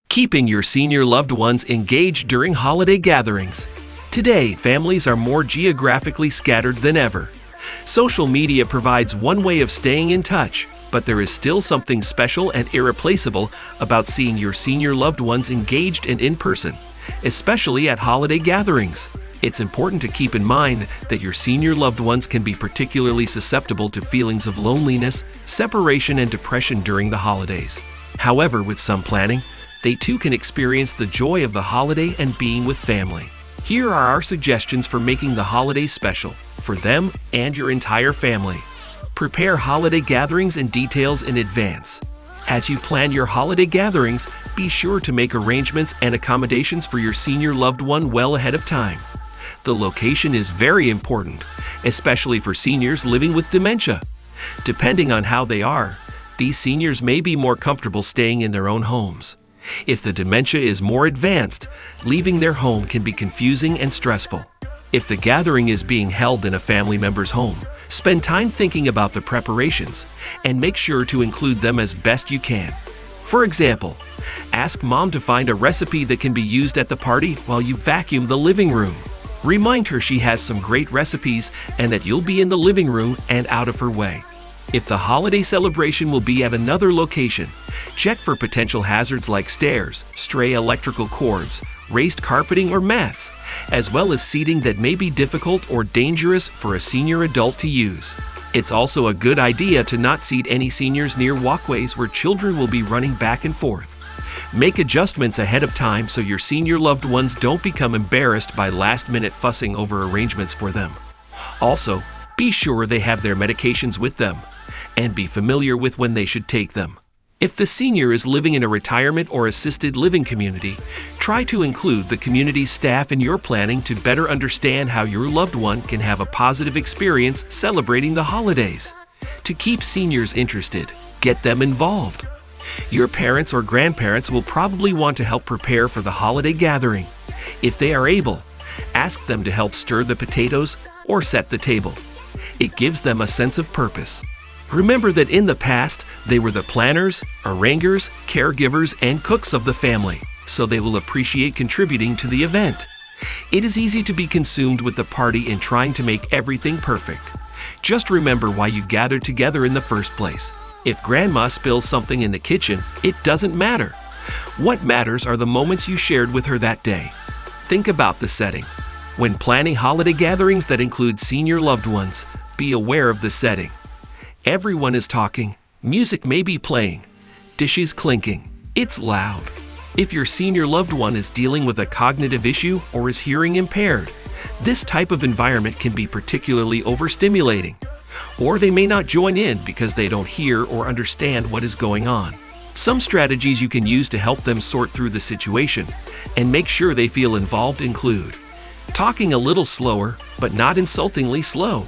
Keeping your senior loved ones engaged during holiday gatherings. Today, families are more geographically scattered than ever. Social media provides one way of staying in touch, but there is still something special and irreplaceable about seeing your senior loved ones engaged and in person, especially at holiday gatherings. It's important to keep in mind that your senior loved ones can be particularly susceptible to feelings of loneliness, separation, and depression during the holidays. However, with some planning, they too can experience the joy of the holiday and being with family. Here are our suggestions for making the holidays special for them and your entire family. Prepare holiday gatherings and details in advance. As you plan your holiday gatherings, be sure to make arrangements and accommodations for your senior loved one well ahead of time. The location is very important, especially for seniors living with dementia. Depending on how they are, these seniors may be more comfortable staying in their own homes. If the dementia is more advanced, leaving their home can be confusing and stressful. If the gathering is being held in a family member's home, spend time thinking about the preparations and make sure to include them as best you can. For example, ask mom to find a recipe that can be used at the party while you vacuum the living room. Remind her she has some great recipes and that you'll be in the living room and out of her way. If the holiday celebration will be at another location, check for potential hazards like stairs, stray electrical cords, raised carpeting or mats, as well as seating that may be difficult or dangerous for a senior adult to use. It's also a good idea to not seat any seniors near walkways where children will be running back and forth. Make adjustments ahead of time so your senior loved ones don't become embarrassed by last-minute fussing over arrangements for them. Also, be sure they have their medications with them and be familiar with when they should take them. If the senior is living in a retirement or assisted living community, try to include the community's staff in your planning to better understand how your loved one can have a positive experience celebrating the holidays. To keep seniors interested, get them involved. Your parents or grandparents will probably want to help prepare for the holiday gathering. If they are able, ask them to help stir the potatoes or set the table. It gives them a sense of purpose. Remember that in the past, they were the planners, arrangers, caregivers, and cooks of the family, so they will appreciate contributing to the event. It is easy to be consumed with the party and trying to make everything perfect. Just remember why you gathered together in the first place. If grandma spills something in the kitchen, it doesn't matter. What matters are the moments you shared with her that day. Think about the setting. When planning holiday gatherings that include senior loved ones, be aware of the setting. Everyone is talking, music may be playing, dishes clinking. It's loud. If your senior loved one is dealing with a cognitive issue or is hearing impaired, this type of environment can be particularly overstimulating. Or they may not join in because they don't hear or understand what is going on. Some strategies you can use to help them sort through the situation and make sure they feel involved include talking a little slower, but not insultingly slow,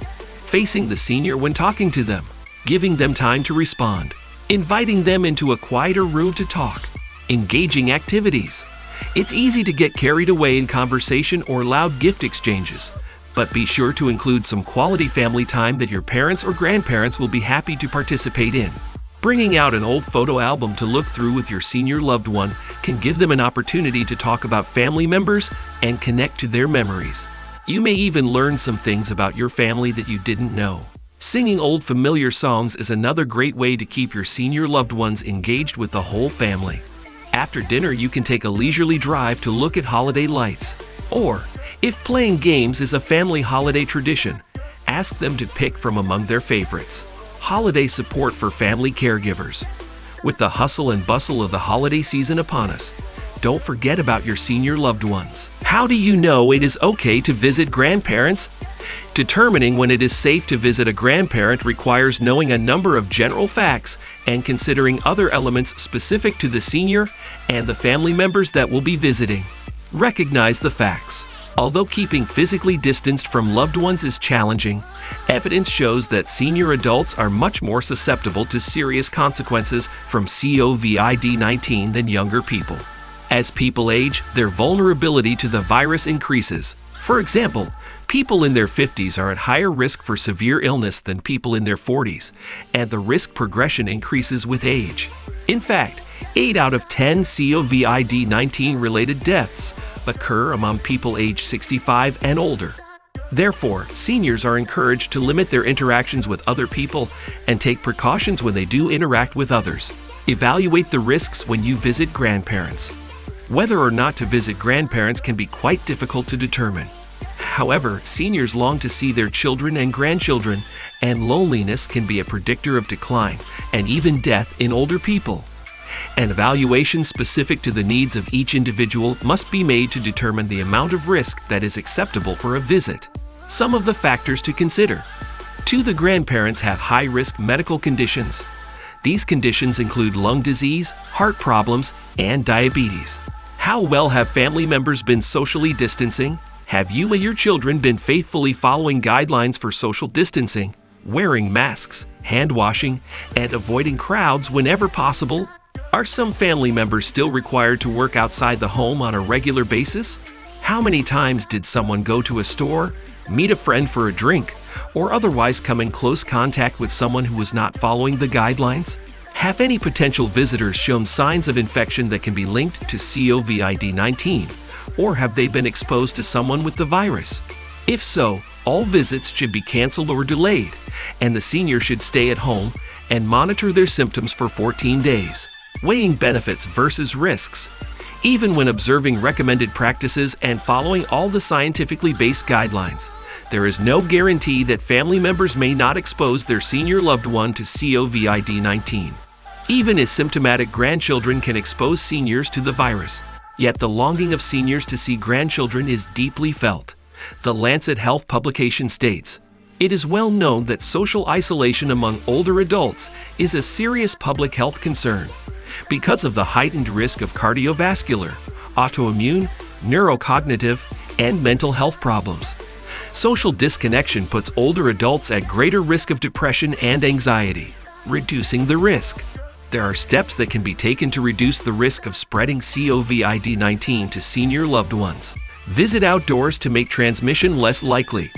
facing the senior when talking to them, giving them time to respond, inviting them into a quieter room to talk, engaging activities. It's easy to get carried away in conversation or loud gift exchanges, but be sure to include some quality family time that your parents or grandparents will be happy to participate in. Bringing out an old photo album to look through with your senior loved one can give them an opportunity to talk about family members and connect to their memories. You may even learn some things about your family that you didn't know. Singing old familiar songs is another great way to keep your senior loved ones engaged with the whole family. After dinner, you can take a leisurely drive to look at holiday lights. Or, if playing games is a family holiday tradition, ask them to pick from among their favorites. Holiday support for family caregivers. With the hustle and bustle of the holiday season upon us, don't forget about your senior loved ones. How do you know it is okay to visit grandparents? Determining when it is safe to visit a grandparent requires knowing a number of general facts and considering other elements specific to the senior and the family members that will be visiting. Recognize the facts. Although keeping physically distanced from loved ones is challenging, evidence shows that senior adults are much more susceptible to serious consequences from COVID-19 than younger people. As people age, their vulnerability to the virus increases. For example, People in their 50s are at higher risk for severe illness than people in their 40s, and the risk progression increases with age. In fact, 8 out of 10 COVID-19 related deaths occur among people aged 65 and older. Therefore, seniors are encouraged to limit their interactions with other people and take precautions when they do interact with others. Evaluate the risks when you visit grandparents. Whether or not to visit grandparents can be quite difficult to determine. However, seniors long to see their children and grandchildren, and loneliness can be a predictor of decline and even death in older people. An evaluation specific to the needs of each individual must be made to determine the amount of risk that is acceptable for a visit. Some of the factors to consider. 2. The grandparents have high-risk medical conditions. These conditions include lung disease, heart problems, and diabetes. How well have family members been socially distancing? Have you and your children been faithfully following guidelines for social distancing, wearing masks, hand washing, and avoiding crowds whenever possible? Are some family members still required to work outside the home on a regular basis? How many times did someone go to a store, meet a friend for a drink, or otherwise come in close contact with someone who was not following the guidelines? Have any potential visitors shown signs of infection that can be linked to COVID-19, or have they been exposed to someone with the virus? If so, all visits should be canceled or delayed, and the senior should stay at home and monitor their symptoms for 14 days. Weighing benefits versus risks. Even when observing recommended practices and following all the scientifically based guidelines, there is no guarantee that family members may not expose their senior loved one to COVID-19. Even asymptomatic grandchildren can expose seniors to the virus. Yet the longing of seniors to see grandchildren is deeply felt. The Lancet Health publication states, "It is well known that social isolation among older adults is a serious public health concern because of the heightened risk of cardiovascular, autoimmune, neurocognitive, and mental health problems. Social disconnection puts older adults at greater risk of depression and anxiety, reducing the risk. There are steps that can be taken to reduce the risk of spreading COVID-19 to senior loved ones. Visit outdoors to make transmission less likely.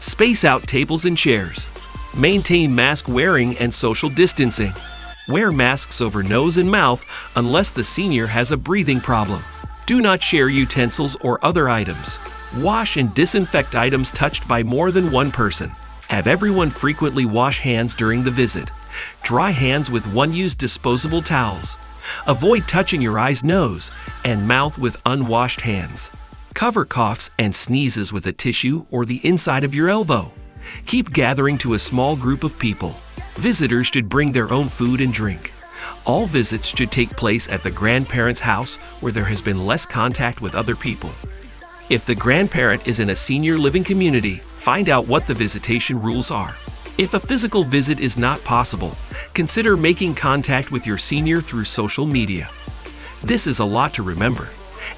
Space out tables and chairs. Maintain mask wearing and social distancing. Wear masks over nose and mouth unless the senior has a breathing problem. Do not share utensils or other items. Wash and disinfect items touched by more than one person. Have everyone frequently wash hands during the visit. Dry hands with one-use disposable towels. Avoid touching your eyes, nose, and mouth with unwashed hands. Cover coughs and sneezes with a tissue or the inside of your elbow. Keep gathering to a small group of people. Visitors should bring their own food and drink. All visits should take place at the grandparent's house where there has been less contact with other people. If the grandparent is in a senior living community, find out what the visitation rules are. If a physical visit is not possible, consider making contact with your senior through social media. This is a lot to remember,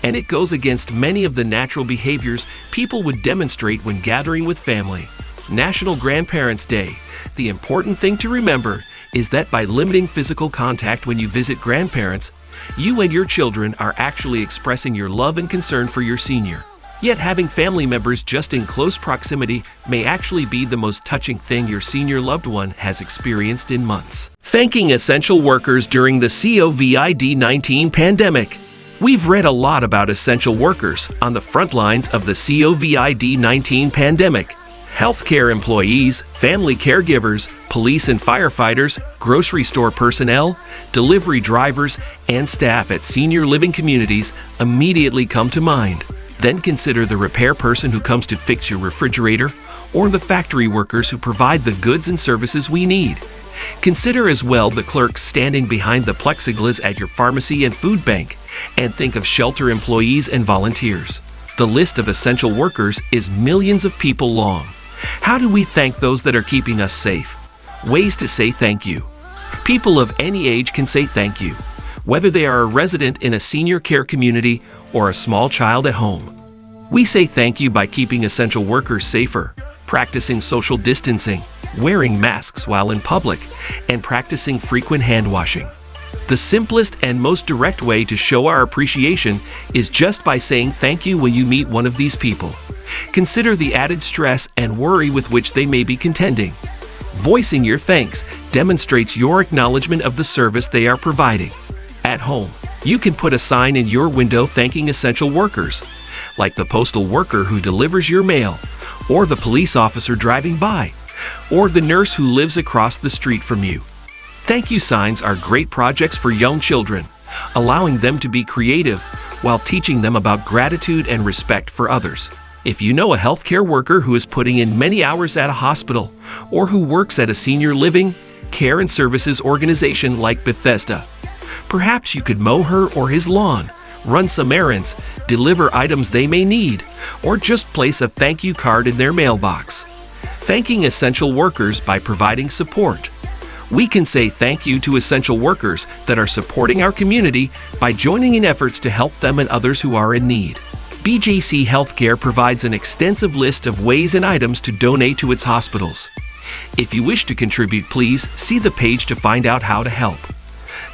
and it goes against many of the natural behaviors people would demonstrate when gathering with family. National Grandparents' Day. The important thing to remember is that by limiting physical contact when you visit grandparents, you and your children are actually expressing your love and concern for your senior. Yet having family members just in close proximity may actually be the most touching thing your senior loved one has experienced in months. Thanking essential workers during the COVID-19 pandemic. We've read a lot about essential workers on the front lines of the COVID-19 pandemic. Healthcare employees, family caregivers, police and firefighters, grocery store personnel, delivery drivers, and staff at senior living communities immediately come to mind. Then consider the repair person who comes to fix your refrigerator, or the factory workers who provide the goods and services we need. Consider as well the clerks standing behind the plexiglass at your pharmacy and food bank, and think of shelter employees and volunteers. The list of essential workers is millions of people long. How do we thank those that are keeping us safe? Ways to say thank you. People of any age can say thank you, whether they are a resident in a senior care community or a small child at home. We say thank you by keeping essential workers safer, practicing social distancing, wearing masks while in public, and practicing frequent hand washing. The simplest and most direct way to show our appreciation is just by saying thank you when you meet one of these people. Consider the added stress and worry with which they may be contending. Voicing your thanks demonstrates your acknowledgement of the service they are providing. At home, you can put a sign in your window thanking essential workers, like the postal worker who delivers your mail, or the police officer driving by, or the nurse who lives across the street from you. Thank you signs are great projects for young children, allowing them to be creative while teaching them about gratitude and respect for others. If you know a healthcare worker who is putting in many hours at a hospital or who works at a senior living, care and services organization like Bethesda, perhaps you could mow her or his lawn, run some errands, deliver items they may need, or just place a thank you card in their mailbox. Thanking essential workers by providing support. We can say thank you to essential workers that are supporting our community by joining in efforts to help them and others who are in need. BJC Healthcare provides an extensive list of ways and items to donate to its hospitals. If you wish to contribute, please see the page to find out how to help.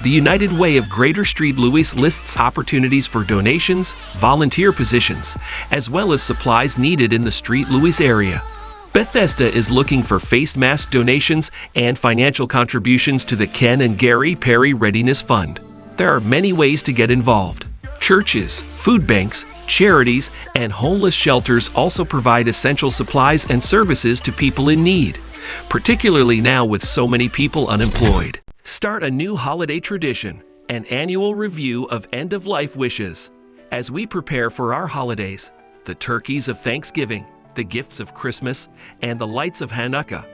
The United Way of Greater St. Louis lists opportunities for donations, volunteer positions, as well as supplies needed in the St. Louis area. Bethesda is looking for face mask donations and financial contributions to the Ken and Gary Perry Readiness Fund. There are many ways to get involved. Churches, food banks, charities, and homeless shelters also provide essential supplies and services to people in need, particularly now with so many people unemployed. Start a new holiday tradition, an annual review of end-of-life wishes. As we prepare for our holidays, the turkeys of Thanksgiving, the gifts of Christmas, and the lights of Hanukkah,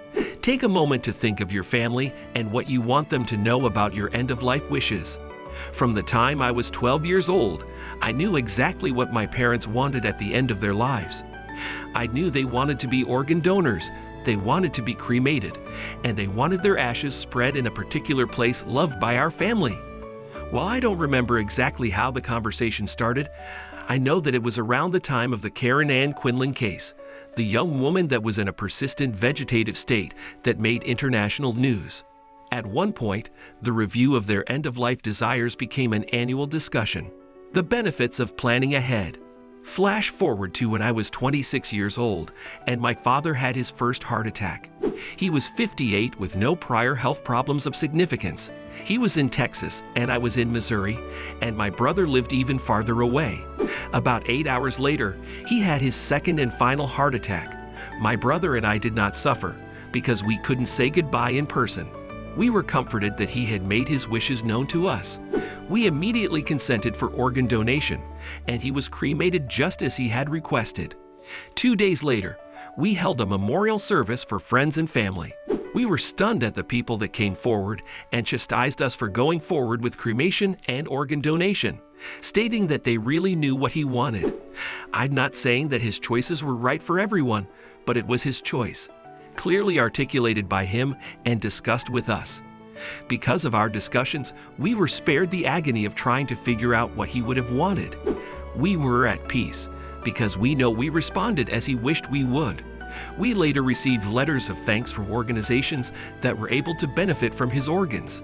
take a moment to think of your family and what you want them to know about your end-of-life wishes. From the time I was 12 years old, I knew exactly what my parents wanted at the end of their lives. I knew they wanted to be organ donors, they wanted to be cremated, and they wanted their ashes spread in a particular place loved by our family. While I don't remember exactly how the conversation started, I know that it was around the time of the Karen Ann Quinlan case, the young woman that was in a persistent vegetative state that made international news. At one point, the review of their end-of-life desires became an annual discussion. The benefits of planning ahead. Flash forward to when I was 26 years old and my father had his first heart attack. He was 58 with no prior health problems of significance. He was in Texas and I was in Missouri, and my brother lived even farther away. About 8 hours later, he had his second and final heart attack. My brother and I did not suffer because we couldn't say goodbye in person. We were comforted that he had made his wishes known to us. We immediately consented for organ donation, and he was cremated just as he had requested. 2 days later, we held a memorial service for friends and family. We were stunned at the people that came forward and chastised us for going forward with cremation and organ donation, stating that they really knew what he wanted. I'm not saying that his choices were right for everyone, but it was his choice, clearly articulated by him and discussed with us. Because of our discussions, we were spared the agony of trying to figure out what he would have wanted. We were at peace because we know we responded as he wished we would. We later received letters of thanks from organizations that were able to benefit from his organs.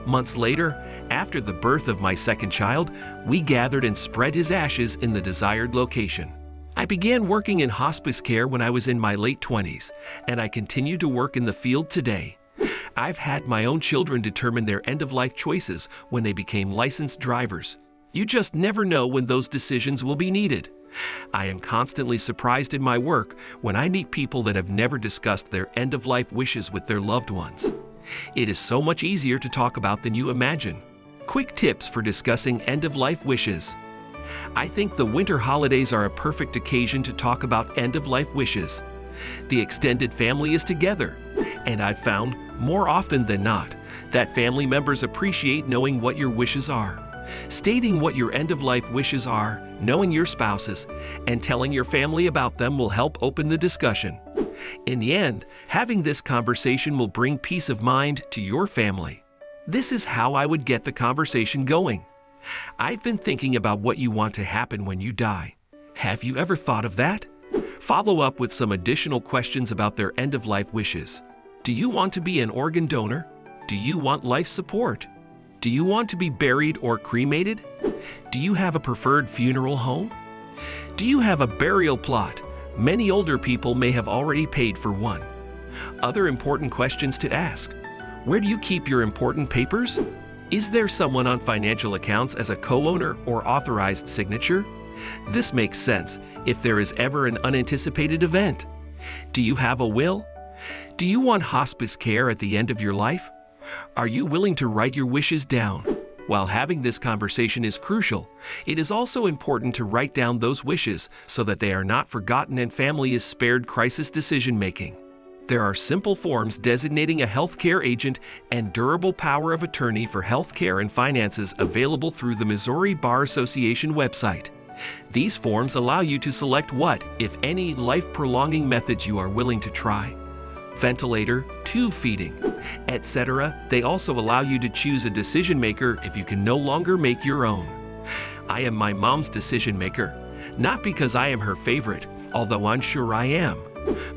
Months later, after the birth of my second child, we gathered and spread his ashes in the desired location. I began working in hospice care when I was in my late 20s, and I continue to work in the field today. I've had my own children determine their end-of-life choices when they became licensed drivers. You just never know when those decisions will be needed. I am constantly surprised in my work when I meet people that have never discussed their end-of-life wishes with their loved ones. It is so much easier to talk about than you imagine. Quick tips for discussing end-of-life wishes. I think the winter holidays are a perfect occasion to talk about end-of-life wishes. The extended family is together, and I've found, more often than not, that family members appreciate knowing what your wishes are. Stating what your end-of-life wishes are, knowing your spouses, and telling your family about them will help open the discussion. In the end, having this conversation will bring peace of mind to your family. This is how I would get the conversation going. I've been thinking about what you want to happen when you die. Have you ever thought of that? Follow up with some additional questions about their end-of-life wishes. Do you want to be an organ donor? Do you want life support? Do you want to be buried or cremated? Do you have a preferred funeral home? Do you have a burial plot, Many older people may have already paid for one. Other important questions to ask: where do you keep your important papers? Is there someone on financial accounts as a co-owner or authorized signature? This makes sense if there is ever an unanticipated event. Do you have a will? Do you want hospice care at the end of your life? Are you willing to write your wishes down? While having this conversation is crucial, it is also important to write down those wishes so that they are not forgotten and family is spared crisis decision-making. There are simple forms designating a healthcare agent and durable power of attorney for healthcare and finances available through the Missouri Bar Association website. These forms allow you to select what, if any, life-prolonging methods you are willing to try. Ventilator, tube feeding, etc. They also allow you to choose a decision maker if you can no longer make your own. I am my mom's decision maker, not because I am her favorite, although I'm sure I am,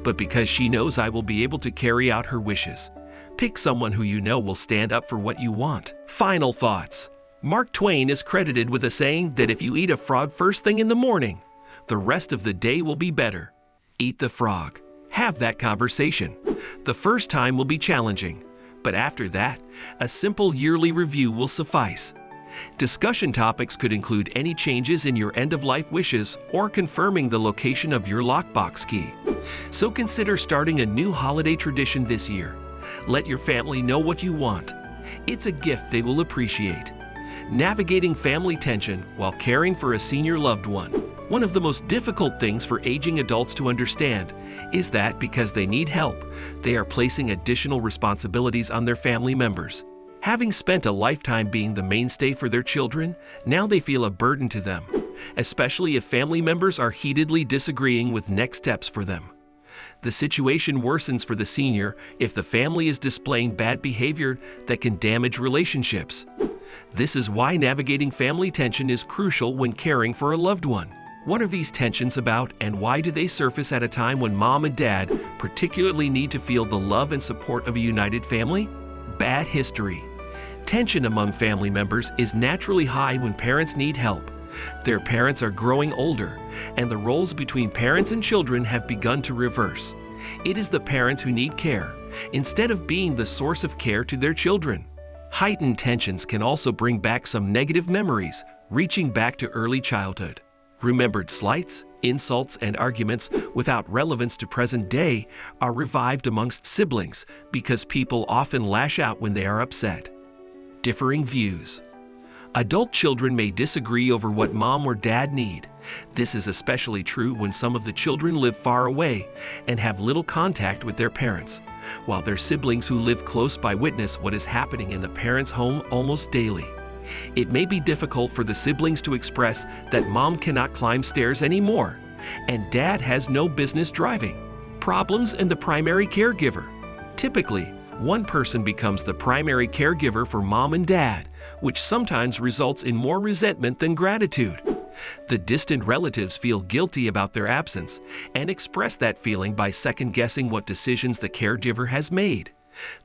but because she knows I will be able to carry out her wishes. Pick someone who you know will stand up for what you want. Final thoughts. Mark Twain is credited with a saying that if you eat a frog first thing in the morning, the rest of the day will be better. Eat the frog. Have that conversation. The first time will be challenging, but after that, a simple yearly review will suffice. Discussion topics could include any changes in your end-of-life wishes or confirming the location of your lockbox key. So consider starting a new holiday tradition this year. Let your family know what you want. It's a gift they will appreciate. Navigating family tension while caring for a senior loved one. One of the most difficult things for aging adults to understand is that because they need help, they are placing additional responsibilities on their family members. Having spent a lifetime being the mainstay for their children, now they feel a burden to them, especially if family members are heatedly disagreeing with next steps for them. The situation worsens for the senior if the family is displaying bad behavior that can damage relationships. This is why navigating family tension is crucial when caring for a loved one. What are these tensions about, and why do they surface at a time when mom and dad particularly need to feel the love and support of a united family? Bad history. Tension among family members is naturally high when parents need help. Their parents are growing older, and the roles between parents and children have begun to reverse. It is the parents who need care, instead of being the source of care to their children. Heightened tensions can also bring back some negative memories, reaching back to early childhood. Remembered slights, insults, and arguments without relevance to present day are revived amongst siblings because people often lash out when they are upset. Differing views. Adult children may disagree over what mom or dad need. This is especially true when some of the children live far away and have little contact with their parents, while their siblings who live close by witness what is happening in the parents' home almost daily. It may be difficult for the siblings to express that mom cannot climb stairs anymore and dad has no business driving. Problems in the primary caregiver. Typically, one person becomes the primary caregiver for mom and dad, which sometimes results in more resentment than gratitude. The distant relatives feel guilty about their absence and express that feeling by second-guessing what decisions the caregiver has made.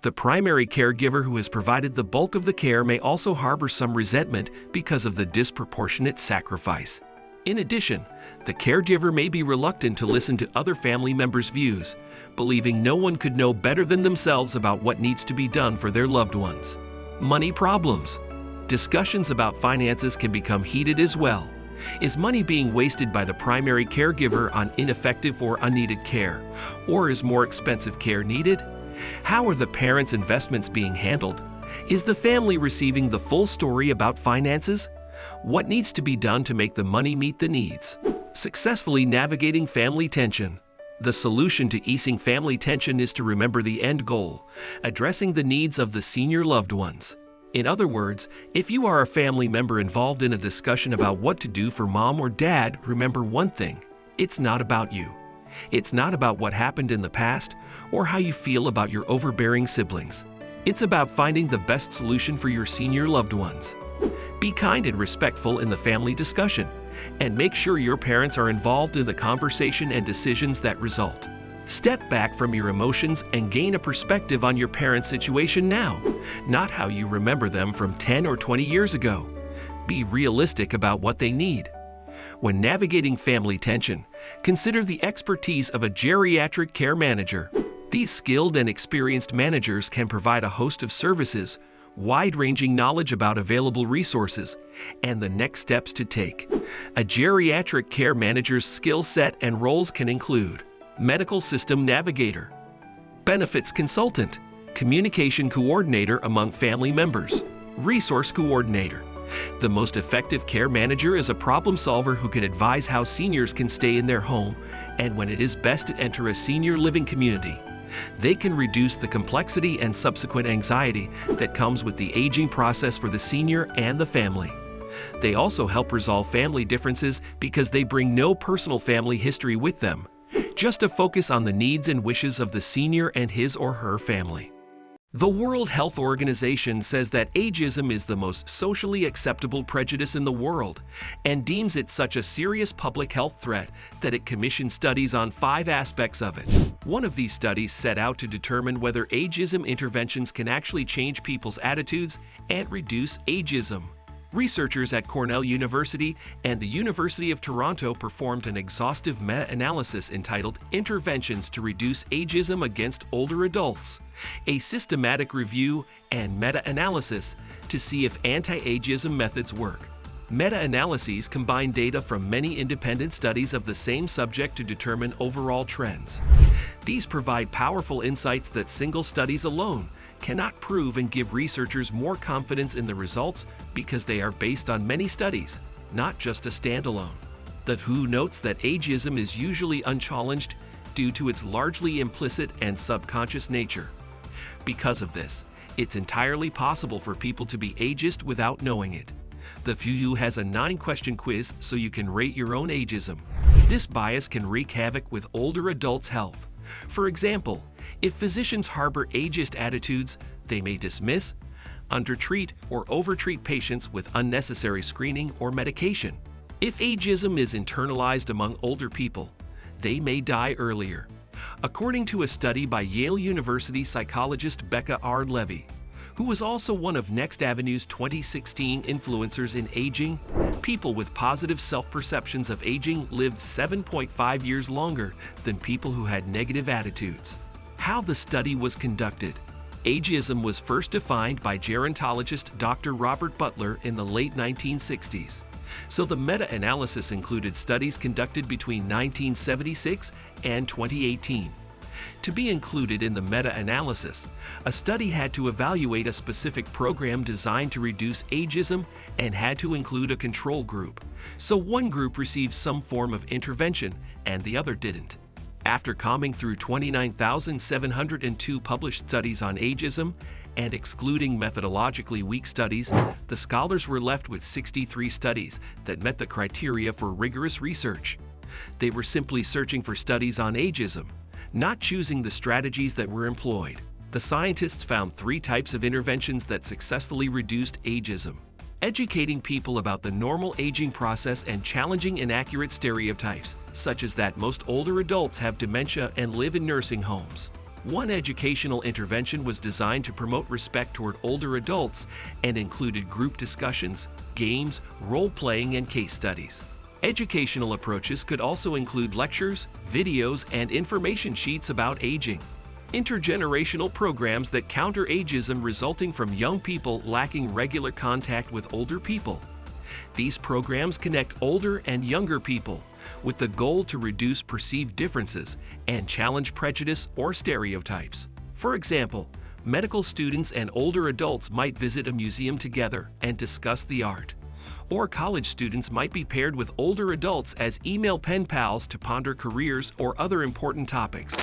The primary caregiver who has provided the bulk of the care may also harbor some resentment because of the disproportionate sacrifice. In addition, the caregiver may be reluctant to listen to other family members' views, believing no one could know better than themselves about what needs to be done for their loved ones. Money problems. Discussions about finances can become heated as well. Is money being wasted by the primary caregiver on ineffective or unneeded care, or is more expensive care needed? How are the parents' investments being handled? Is the family receiving the full story about finances? What needs to be done to make the money meet the needs? Successfully navigating family tension. The solution to easing family tension is to remember the end goal, addressing the needs of the senior loved ones. In other words, if you are a family member involved in a discussion about what to do for mom or dad, remember one thing: it's not about you. It's not about what happened in the past or how you feel about your overbearing siblings. It's about finding the best solution for your senior loved ones. Be kind and respectful in the family discussion, and make sure your parents are involved in the conversation and decisions that result. Step back from your emotions and gain a perspective on your parents' situation now, not how you remember them from 10 or 20 years ago. Be realistic about what they need. When navigating family tension, consider the expertise of a geriatric care manager. These skilled and experienced managers can provide a host of services, wide-ranging knowledge about available resources, and the next steps to take. A geriatric care manager's skill set and roles can include medical system navigator, benefits consultant, communication coordinator among family members, resource coordinator. The most effective care manager is a problem solver who can advise how seniors can stay in their home and when it is best to enter a senior living community. They can reduce the complexity and subsequent anxiety that comes with the aging process for the senior and the family. They also help resolve family differences because they bring no personal family history with them, just a focus on the needs and wishes of the senior and his or her family. The World Health Organization says that ageism is the most socially acceptable prejudice in the world and deems it such a serious public health threat that it commissioned studies on 5 aspects of it. One of these studies set out to determine whether ageism interventions can actually change people's attitudes and reduce ageism. Researchers at Cornell University and the University of Toronto performed an exhaustive meta-analysis entitled Interventions to Reduce Ageism Against Older Adults, a systematic review and meta-analysis to see if anti-ageism methods work. Meta-analyses combine data from many independent studies of the same subject to determine overall trends. These provide powerful insights that single studies alone cannot prove and give researchers more confidence in the results because they are based on many studies, not just a standalone. The WHO notes that ageism is usually unchallenged due to its largely implicit and subconscious nature. Because of this, it's entirely possible for people to be ageist without knowing it. The WHO has a 9-question quiz so you can rate your own ageism. This bias can wreak havoc with older adults' health. For example, if physicians harbor ageist attitudes, they may dismiss, undertreat, or overtreat patients with unnecessary screening or medication. If ageism is internalized among older people, they may die earlier. According to a study by Yale University psychologist Becca R. Levy, who was also one of Next Avenue's 2016 influencers in aging, people with positive self-perceptions of aging live 7.5 years longer than people who had negative attitudes. How the study was conducted. Ageism was first defined by gerontologist Dr. Robert Butler in the late 1960s. So the meta-analysis included studies conducted between 1976 and 2018. To be included in the meta-analysis, a study had to evaluate a specific program designed to reduce ageism and had to include a control group. So one group received some form of intervention and the other didn't. After combing through 29,702 published studies on ageism and excluding methodologically weak studies, the scholars were left with 63 studies that met the criteria for rigorous research. They were simply searching for studies on ageism, not choosing the strategies that were employed. The scientists found 3 types of interventions that successfully reduced ageism: educating people about the normal aging process and challenging inaccurate stereotypes, such as that most older adults have dementia and live in nursing homes. One educational intervention was designed to promote respect toward older adults and included group discussions, games, role-playing, and case studies. Educational approaches could also include lectures, videos, and information sheets about aging. Intergenerational programs that counter ageism resulting from young people lacking regular contact with older people. These programs connect older and younger people with the goal to reduce perceived differences and challenge prejudice or stereotypes. For example, medical students and older adults might visit a museum together and discuss the art. Or college students might be paired with older adults as email pen pals to ponder careers or other important topics.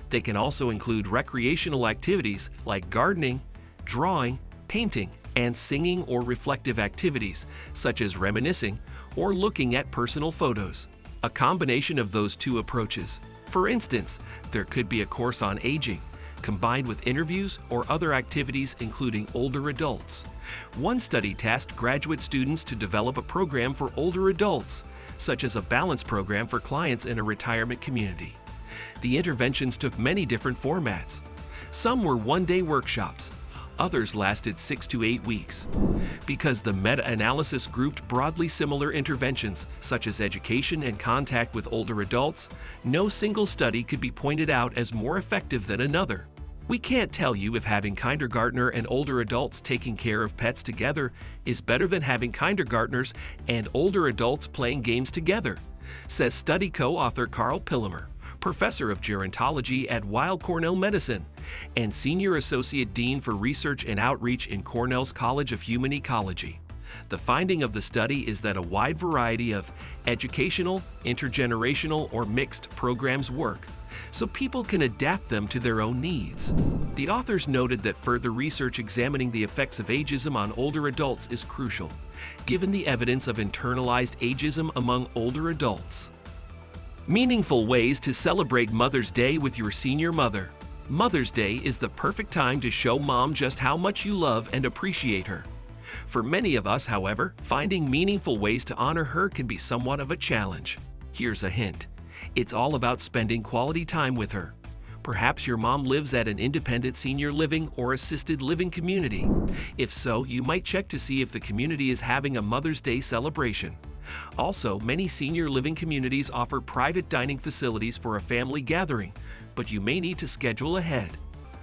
They can also include recreational activities like gardening, drawing, painting, and singing, or reflective activities such as reminiscing or looking at personal photos. A combination of those 2 approaches. For instance, there could be a course on aging, combined with interviews or other activities including older adults. One study tasked graduate students to develop a program for older adults, such as a balance program for clients in a retirement community. The interventions took many different formats. Some were one-day workshops, Others lasted 6 to 8 weeks. Because the meta-analysis grouped broadly similar interventions, such as education and contact with older adults, no single study could be pointed out as more effective than another. We can't tell you if having kindergartner and older adults taking care of pets together is better than having kindergartners and older adults playing games together, says study co-author Carl Pillemer, professor of gerontology at Weill Cornell Medicine and senior associate dean for research and outreach in Cornell's College of Human Ecology. The finding of the study is that a wide variety of educational, intergenerational, or mixed programs work, so people can adapt them to their own needs. The authors noted that further research examining the effects of ageism on older adults is crucial, given the evidence of internalized ageism among older adults. Meaningful ways to celebrate Mother's Day with your senior mother. Mother's Day is the perfect time to show mom just how much you love and appreciate her. For many of us, however, finding meaningful ways to honor her can be somewhat of a challenge. Here's a hint. It's all about spending quality time with her. Perhaps your mom lives at an independent senior living or assisted living community. If so, you might check to see if the community is having a Mother's Day celebration. Also, many senior living communities offer private dining facilities for a family gathering, but you may need to schedule ahead.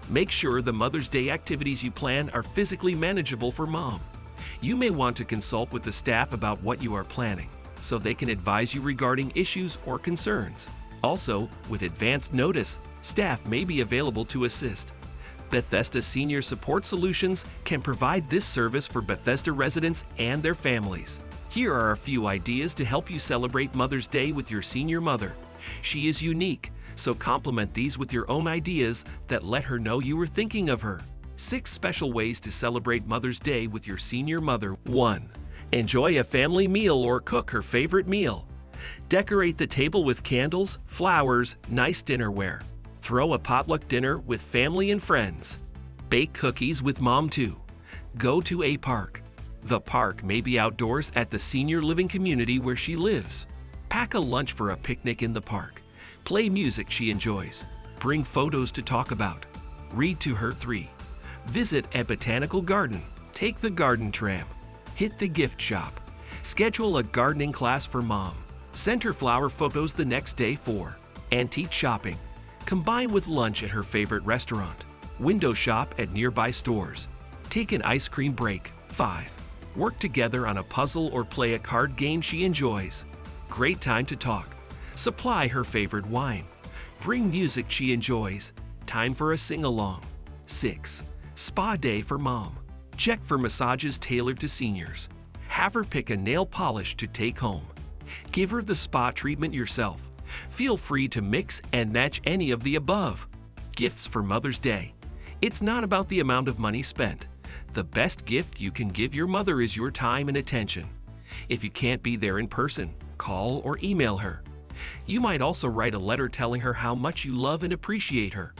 Make sure the Mother's Day activities you plan are physically manageable for mom. You may want to consult with the staff about what you are planning, so they can advise you regarding issues or concerns. Also, with advanced notice, staff may be available to assist. Bethesda Senior Support Solutions can provide this service for Bethesda residents and their families. Here are a few ideas to help you celebrate Mother's Day with your senior mother. She is unique, so complement these with your own ideas that let her know you were thinking of her. 6 special ways to celebrate Mother's Day with your senior mother. 1. Enjoy a family meal or cook her favorite meal. Decorate the table with candles, flowers, nice dinnerware. Throw a potluck dinner with family and friends. Bake cookies with mom too. Go to a park. The park may be outdoors at the senior living community where she lives. Pack a lunch for a picnic in the park. Play music she enjoys. Bring photos to talk about. Read to her. 3. Visit a botanical garden. Take the garden tram. Hit the gift shop. Schedule a gardening class for mom. Send her flower photos the next day. 4. Antique shopping. Combine with lunch at her favorite restaurant. Window shop at nearby stores. Take an ice cream break. 5. Work together on a puzzle or play a card game she enjoys. Great time to talk. Supply her favorite wine. Bring music she enjoys. Time for a sing-along. 6. Spa day for mom. Check for massages tailored to seniors. Have her pick a nail polish to take home. Give her the spa treatment yourself. Feel free to mix and match any of the above. Gifts for Mother's Day. It's not about the amount of money spent. The best gift you can give your mother is your time and attention. If you can't be there in person, call or email her. You might also write a letter telling her how much you love and appreciate her.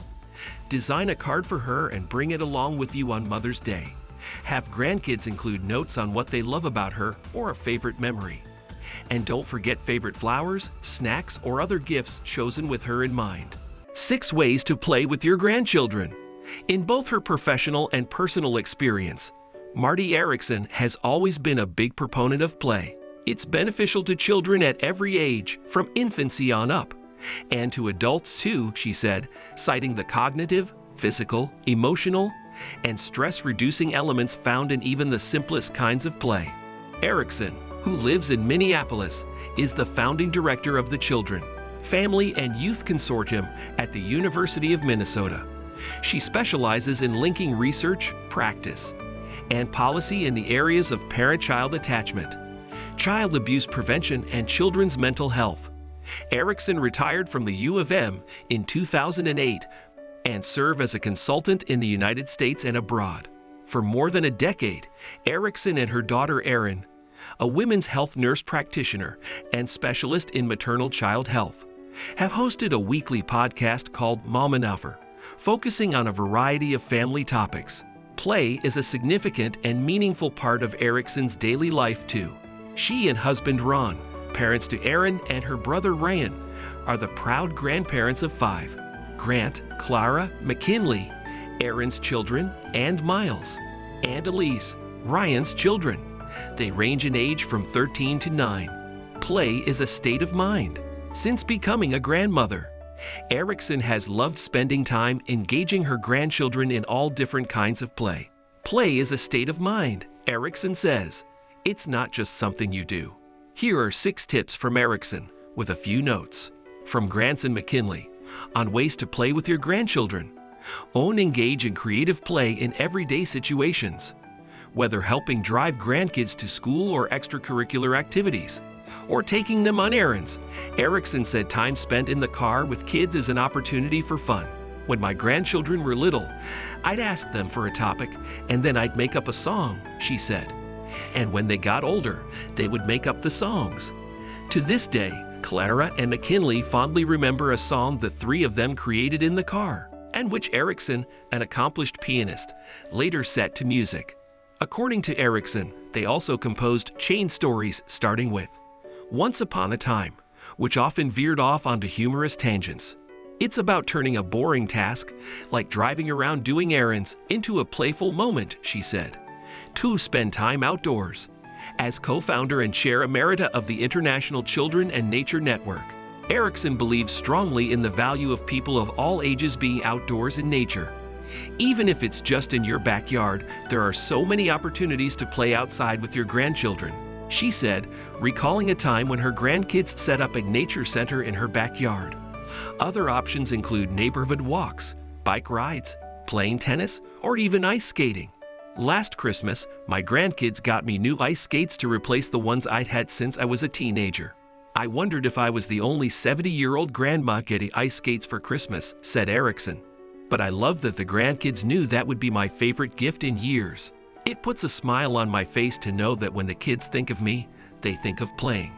Design a card for her and bring it along with you on Mother's Day. Have grandkids include notes on what they love about her or a favorite memory. And don't forget favorite flowers, snacks, or other gifts chosen with her in mind. 6 ways to play with your grandchildren. In both her professional and personal experience, Marty Erickson has always been a big proponent of play. It's beneficial to children at every age, from infancy on up, and to adults too, she said, citing the cognitive, physical, emotional, and stress-reducing elements found in even the simplest kinds of play. Erickson, who lives in Minneapolis, is the founding director of the Children, Family, and Youth Consortium at the University of Minnesota. She specializes in linking research, practice, and policy in the areas of parent-child attachment, child abuse prevention, and children's mental health. Erickson retired from the U of M in 2008 and served as a consultant in the United States and abroad. For more than a decade, Erickson and her daughter Erin, a women's health nurse practitioner and specialist in maternal child health, have hosted a weekly podcast called Mom and Hour, focusing on a variety of family topics. Play is a significant and meaningful part of Erickson's daily life too. She and husband Ron, parents to Erin and her brother Ryan, are the proud grandparents of 5: Grant, Clara, McKinley, Aaron's children, and Miles, and Elise, Ryan's children. They range in age from 13 to 9. Play is a state of mind. Since becoming a grandmother, Erickson has loved spending time engaging her grandchildren in all different kinds of play. Play is a state of mind, Erickson says. It's not just something you do. Here are 6 tips from Erickson, with a few notes. From Grants and McKinley, on ways to play with your grandchildren. Engage in creative play in everyday situations. Whether helping drive grandkids to school or extracurricular activities, or taking them on errands, Erickson said time spent in the car with kids is an opportunity for fun. When my grandchildren were little, I'd ask them for a topic, and then I'd make up a song, she said. And when they got older, they would make up the songs. To this day, Clara and McKinley fondly remember a song the 3 of them created in the car, and which Erickson, an accomplished pianist, later set to music. According to Erickson, they also composed chain stories starting with Once Upon a Time, which often veered off onto humorous tangents. It's about turning a boring task, like driving around doing errands, into a playful moment, she said. 2. Spend time outdoors. As co-founder and chair emerita of the International Children and Nature Network, Erickson believes strongly in the value of people of all ages being outdoors in nature. Even if it's just in your backyard, there are so many opportunities to play outside with your grandchildren, she said, recalling a time when her grandkids set up a nature center in her backyard. Other options include neighborhood walks, bike rides, playing tennis, or even ice skating. Last Christmas, my grandkids got me new ice skates to replace the ones I'd had since I was a teenager. I wondered if I was the only 70-year-old grandma getting ice skates for Christmas, said Erickson. But I love that the grandkids knew that would be my favorite gift in years. It puts a smile on my face to know that when the kids think of me, they think of playing.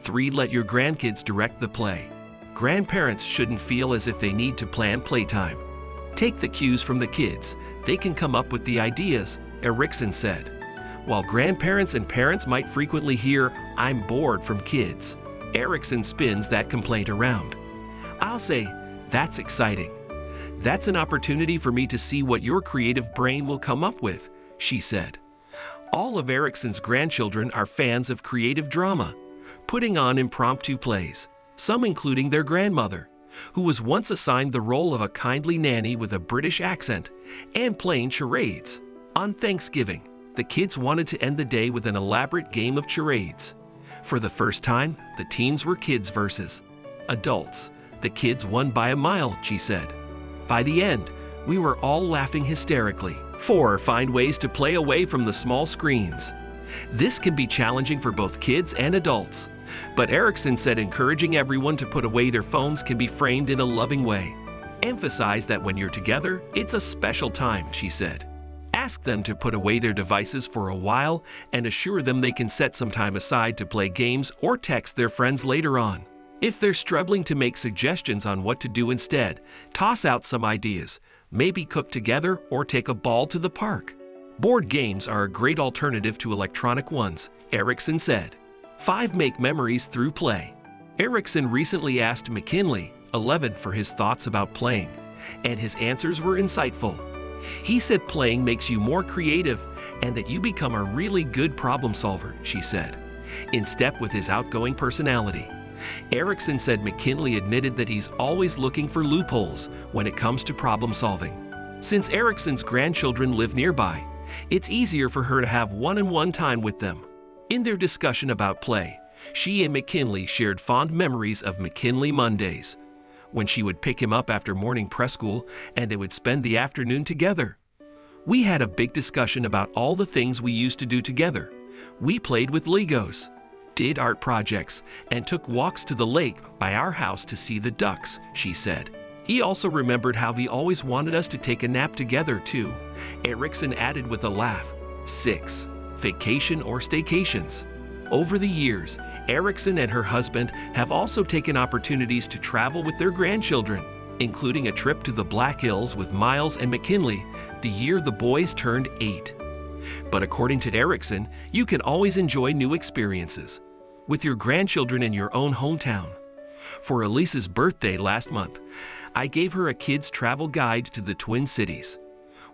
3. Let your grandkids direct the play. Grandparents shouldn't feel as if they need to plan playtime. Take the cues from the kids. They can come up with the ideas, Erickson said. While grandparents and parents might frequently hear, "I'm bored" from kids, Erickson spins that complaint around. I'll say, "That's exciting. That's an opportunity for me to see what your creative brain will come up with," she said. All of Erickson's grandchildren are fans of creative drama, putting on impromptu plays, some including their grandmother, who was once assigned the role of a kindly nanny with a British accent, and playing charades. On Thanksgiving, the kids wanted to end the day with an elaborate game of charades. For the first time, the teams were kids versus adults. The kids won by a mile, she said. By the end, we were all laughing hysterically. 4. Find ways to play away from the small screens. This can be challenging for both kids and adults, but Erickson said encouraging everyone to put away their phones can be framed in a loving way. Emphasize that when you're together, it's a special time, she said. Ask them to put away their devices for a while and assure them they can set some time aside to play games or text their friends later on. If they're struggling to make suggestions on what to do instead, toss out some ideas. Maybe cook together or take a ball to the park. Board games are a great alternative to electronic ones, Erickson said. 5. Make memories through play. Erickson recently asked McKinley, 11, for his thoughts about playing, and his answers were insightful. He said playing makes you more creative and that you become a really good problem solver, she said, in step with his outgoing personality. Erickson said McKinley admitted that he's always looking for loopholes when it comes to problem solving. Since Erickson's grandchildren live nearby, it's easier for her to have one-on-one time with them. In their discussion about play, she and McKinley shared fond memories of McKinley Mondays, when she would pick him up after morning press school and they would spend the afternoon together. We had a big discussion about all the things we used to do together. We played with Legos, did art projects, and took walks to the lake by our house to see the ducks, she said. He also remembered how he always wanted us to take a nap together too, Erickson added with a laugh. 6. Vacation or staycations. Over the years, Erickson and her husband have also taken opportunities to travel with their grandchildren, including a trip to the Black Hills with Miles and McKinley the year the boys turned 8. But according to Erickson, you can always enjoy new experiences with your grandchildren in your own hometown. For Elise's birthday last month, I gave her a kid's travel guide to the Twin Cities.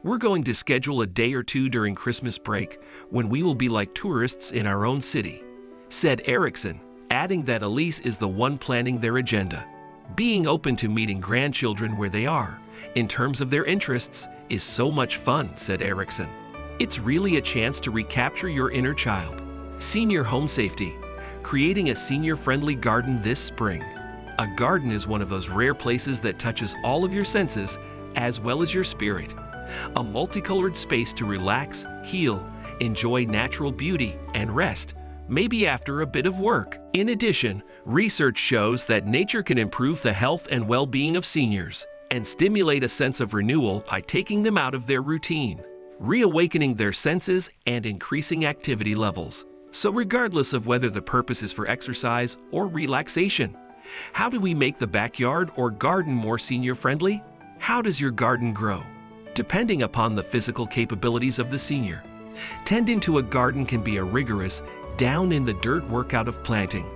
We're going to schedule a day or two during Christmas break when we will be like tourists in our own city," said Erickson, adding that Elise is the one planning their agenda. Being open to meeting grandchildren where they are, in terms of their interests, is so much fun, said Erickson. It's really a chance to recapture your inner child. Senior home safety. Creating a senior-friendly garden this spring. A garden is one of those rare places that touches all of your senses as well as your spirit. A multicolored space to relax, heal, enjoy natural beauty, and rest, maybe after a bit of work. In addition, research shows that nature can improve the health and well-being of seniors and stimulate a sense of renewal by taking them out of their routine, reawakening their senses and increasing activity levels. So regardless of whether the purpose is for exercise or relaxation, how do we make the backyard or garden more senior-friendly? How does your garden grow? Depending upon the physical capabilities of the senior. Tending to a garden can be a rigorous, down-in-the-dirt workout of planting,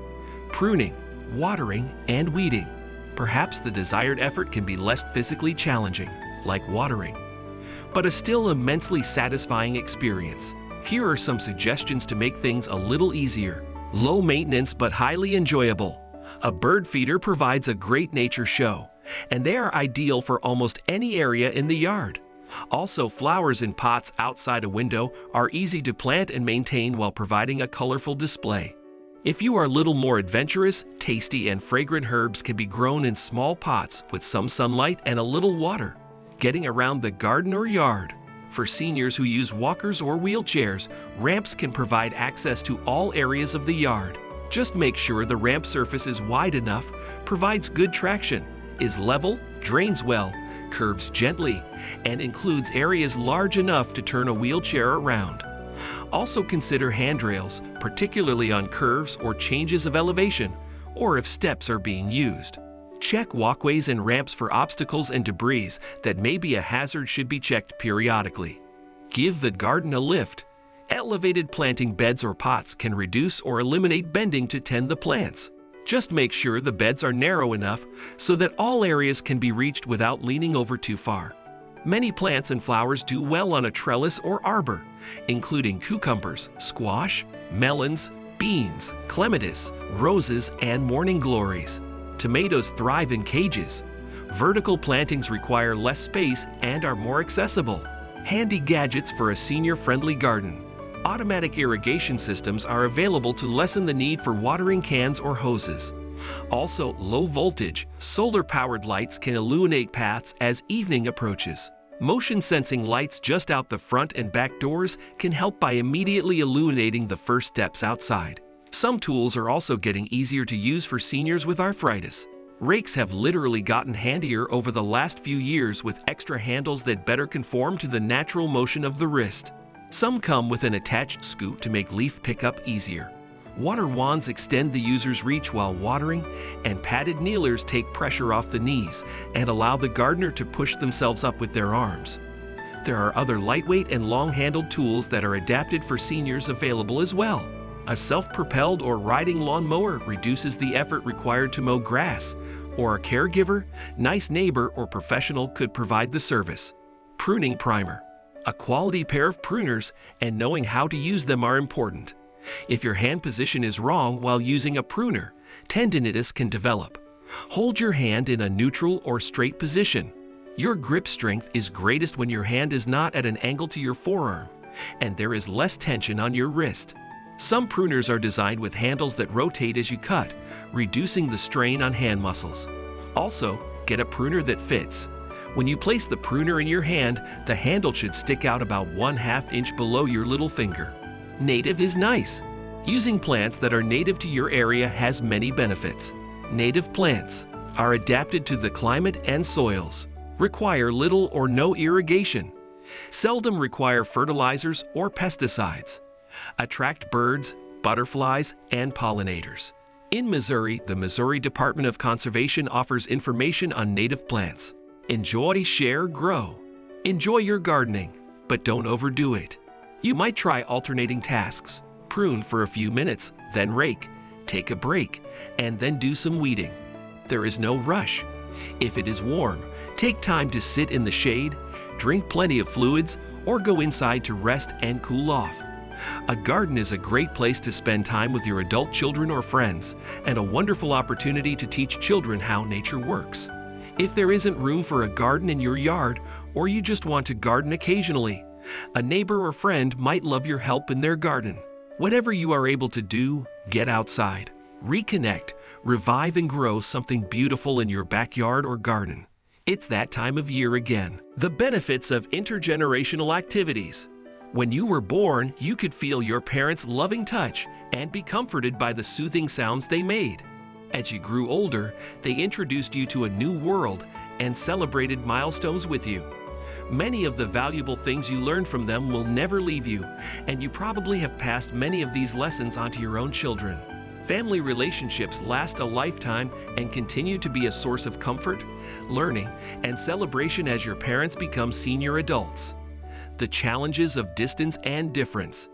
pruning, watering, and weeding. Perhaps the desired effort can be less physically challenging, like watering, but a still immensely satisfying experience. Here are some suggestions to make things a little easier. Low maintenance but highly enjoyable. A bird feeder provides a great nature show, and they are ideal for almost any area in the yard. Also, flowers in pots outside a window are easy to plant and maintain while providing a colorful display. If you are a little more adventurous, tasty and fragrant herbs can be grown in small pots with some sunlight and a little water. Getting around the garden or yard. For seniors who use walkers or wheelchairs, ramps can provide access to all areas of the yard. Just make sure the ramp surface is wide enough, provides good traction, is level, drains well, curves gently, and includes areas large enough to turn a wheelchair around. Also consider handrails, particularly on curves or changes of elevation, or if steps are being used. Check walkways and ramps for obstacles and debris that may be a hazard should be checked periodically. Give the garden a lift. Elevated planting beds or pots can reduce or eliminate bending to tend the plants. Just make sure the beds are narrow enough so that all areas can be reached without leaning over too far. Many plants and flowers do well on a trellis or arbor, including cucumbers, squash, melons, beans, clematis, roses, and morning glories. Tomatoes thrive in cages. Vertical plantings require less space and are more accessible. Handy gadgets for a senior-friendly garden. Automatic irrigation systems are available to lessen the need for watering cans or hoses. Also, low-voltage, solar-powered lights can illuminate paths as evening approaches. Motion-sensing lights just out the front and back doors can help by immediately illuminating the first steps outside. Some tools are also getting easier to use for seniors with arthritis. Rakes have literally gotten handier over the last few years with extra handles that better conform to the natural motion of the wrist. Some come with an attached scoop to make leaf pickup easier. Water wands extend the user's reach while watering, and padded kneelers take pressure off the knees and allow the gardener to push themselves up with their arms. There are other lightweight and long-handled tools that are adapted for seniors available as well. A self-propelled or riding lawnmower reduces the effort required to mow grass, or a caregiver, nice neighbor, or professional could provide the service. Pruning primer. A quality pair of pruners and knowing how to use them are important. If your hand position is wrong while using a pruner, tendinitis can develop. Hold your hand in a neutral or straight position. Your grip strength is greatest when your hand is not at an angle to your forearm, and there is less tension on your wrist. Some pruners are designed with handles that rotate as you cut, reducing the strain on hand muscles. Also, get a pruner that fits. When you place the pruner in your hand, the handle should stick out about 1/2 inch below your little finger. Native is nice. Using plants that are native to your area has many benefits. Native plants are adapted to the climate and soils, require little or no irrigation, seldom require fertilizers or pesticides, attract birds, butterflies, and pollinators. In Missouri, the Missouri Department of Conservation offers information on native plants. Enjoy, share, grow. Enjoy your gardening, but don't overdo it. You might try alternating tasks. Prune for a few minutes, then rake, take a break, and then do some weeding. There is no rush. If it is warm, take time to sit in the shade, drink plenty of fluids, or go inside to rest and cool off. A garden is a great place to spend time with your adult children or friends, and a wonderful opportunity to teach children how nature works. If there isn't room for a garden in your yard, or you just want to garden occasionally, a neighbor or friend might love your help in their garden. Whatever you are able to do, get outside, reconnect, revive and grow something beautiful in your backyard or garden. It's that time of year again. The benefits of intergenerational activities. When you were born, you could feel your parents' loving touch and be comforted by the soothing sounds they made. As you grew older, they introduced you to a new world and celebrated milestones with you. Many of the valuable things you learned from them will never leave you, and you probably have passed many of these lessons onto your own children. Family relationships last a lifetime and continue to be a source of comfort, learning, and celebration as your parents become senior adults. The challenges of distance and difference.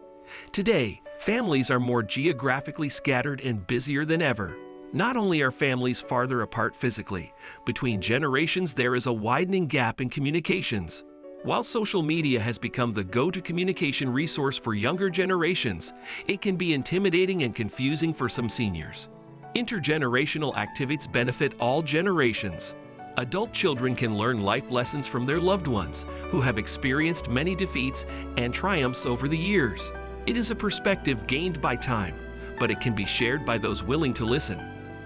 Today, families are more geographically scattered and busier than ever. Not only are families farther apart physically, between generations there is a widening gap in communications. While social media has become the go-to communication resource for younger generations, it can be intimidating and confusing for some seniors. Intergenerational activities benefit all generations. Adult children can learn life lessons from their loved ones who have experienced many defeats and triumphs over the years. It is a perspective gained by time, but it can be shared by those willing to listen.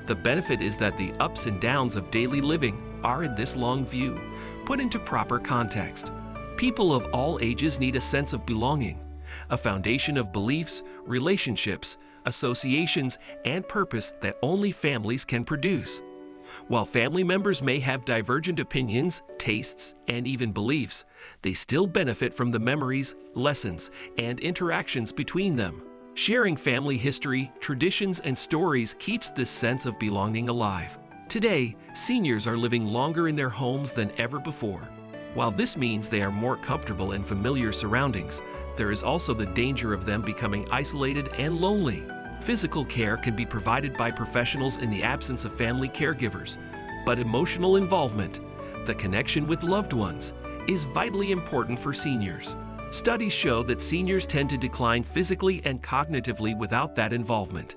The benefit is that the ups and downs of daily living are, in this long view, put into proper context. People of all ages need a sense of belonging, a foundation of beliefs, relationships, associations, and purpose that only families can produce. While family members may have divergent opinions, tastes, and even beliefs, they still benefit from the memories, lessons, and interactions between them. Sharing family history, traditions, and stories keeps this sense of belonging alive. Today, seniors are living longer in their homes than ever before. While this means they are more comfortable in familiar surroundings, there is also the danger of them becoming isolated and lonely. Physical care can be provided by professionals in the absence of family caregivers, but emotional involvement, the connection with loved ones, is vitally important for seniors. Studies show that seniors tend to decline physically and cognitively without that involvement.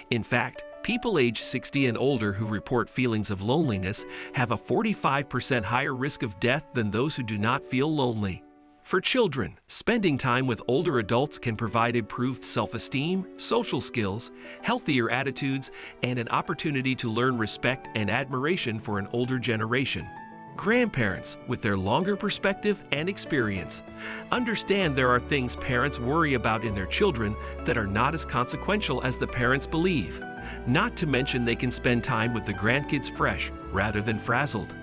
In fact, people age 60 and older who report feelings of loneliness have a 45% higher risk of death than those who do not feel lonely. For children, spending time with older adults can provide improved self-esteem, social skills, healthier attitudes, and an opportunity to learn respect and admiration for an older generation. Grandparents, with their longer perspective and experience, understand there are things parents worry about in their children that are not as consequential as the parents believe. Not to mention they can spend time with the grandkids fresh rather than frazzled.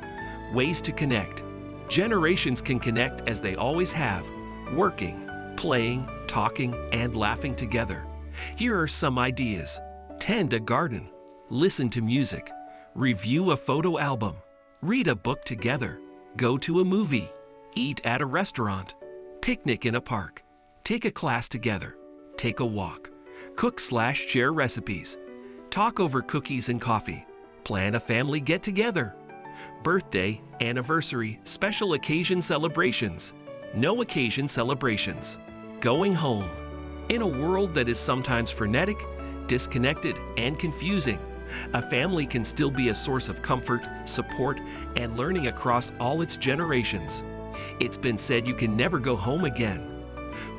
Ways to connect. Generations can connect as they always have, working, playing, talking, and laughing together. Here are some ideas. Tend a garden. Listen to music. Review a photo album. Read a book together. Go to a movie. Eat at a restaurant. Picnic in a park. Take a class together. Take a walk. Cook/share recipes. Talk over cookies and coffee. Plan a family get-together. Birthday, anniversary, special occasion celebrations. No occasion celebrations. Going home. In a world that is sometimes frenetic, disconnected, and confusing, a family can still be a source of comfort, support, and learning across all its generations. It's been said you can never go home again.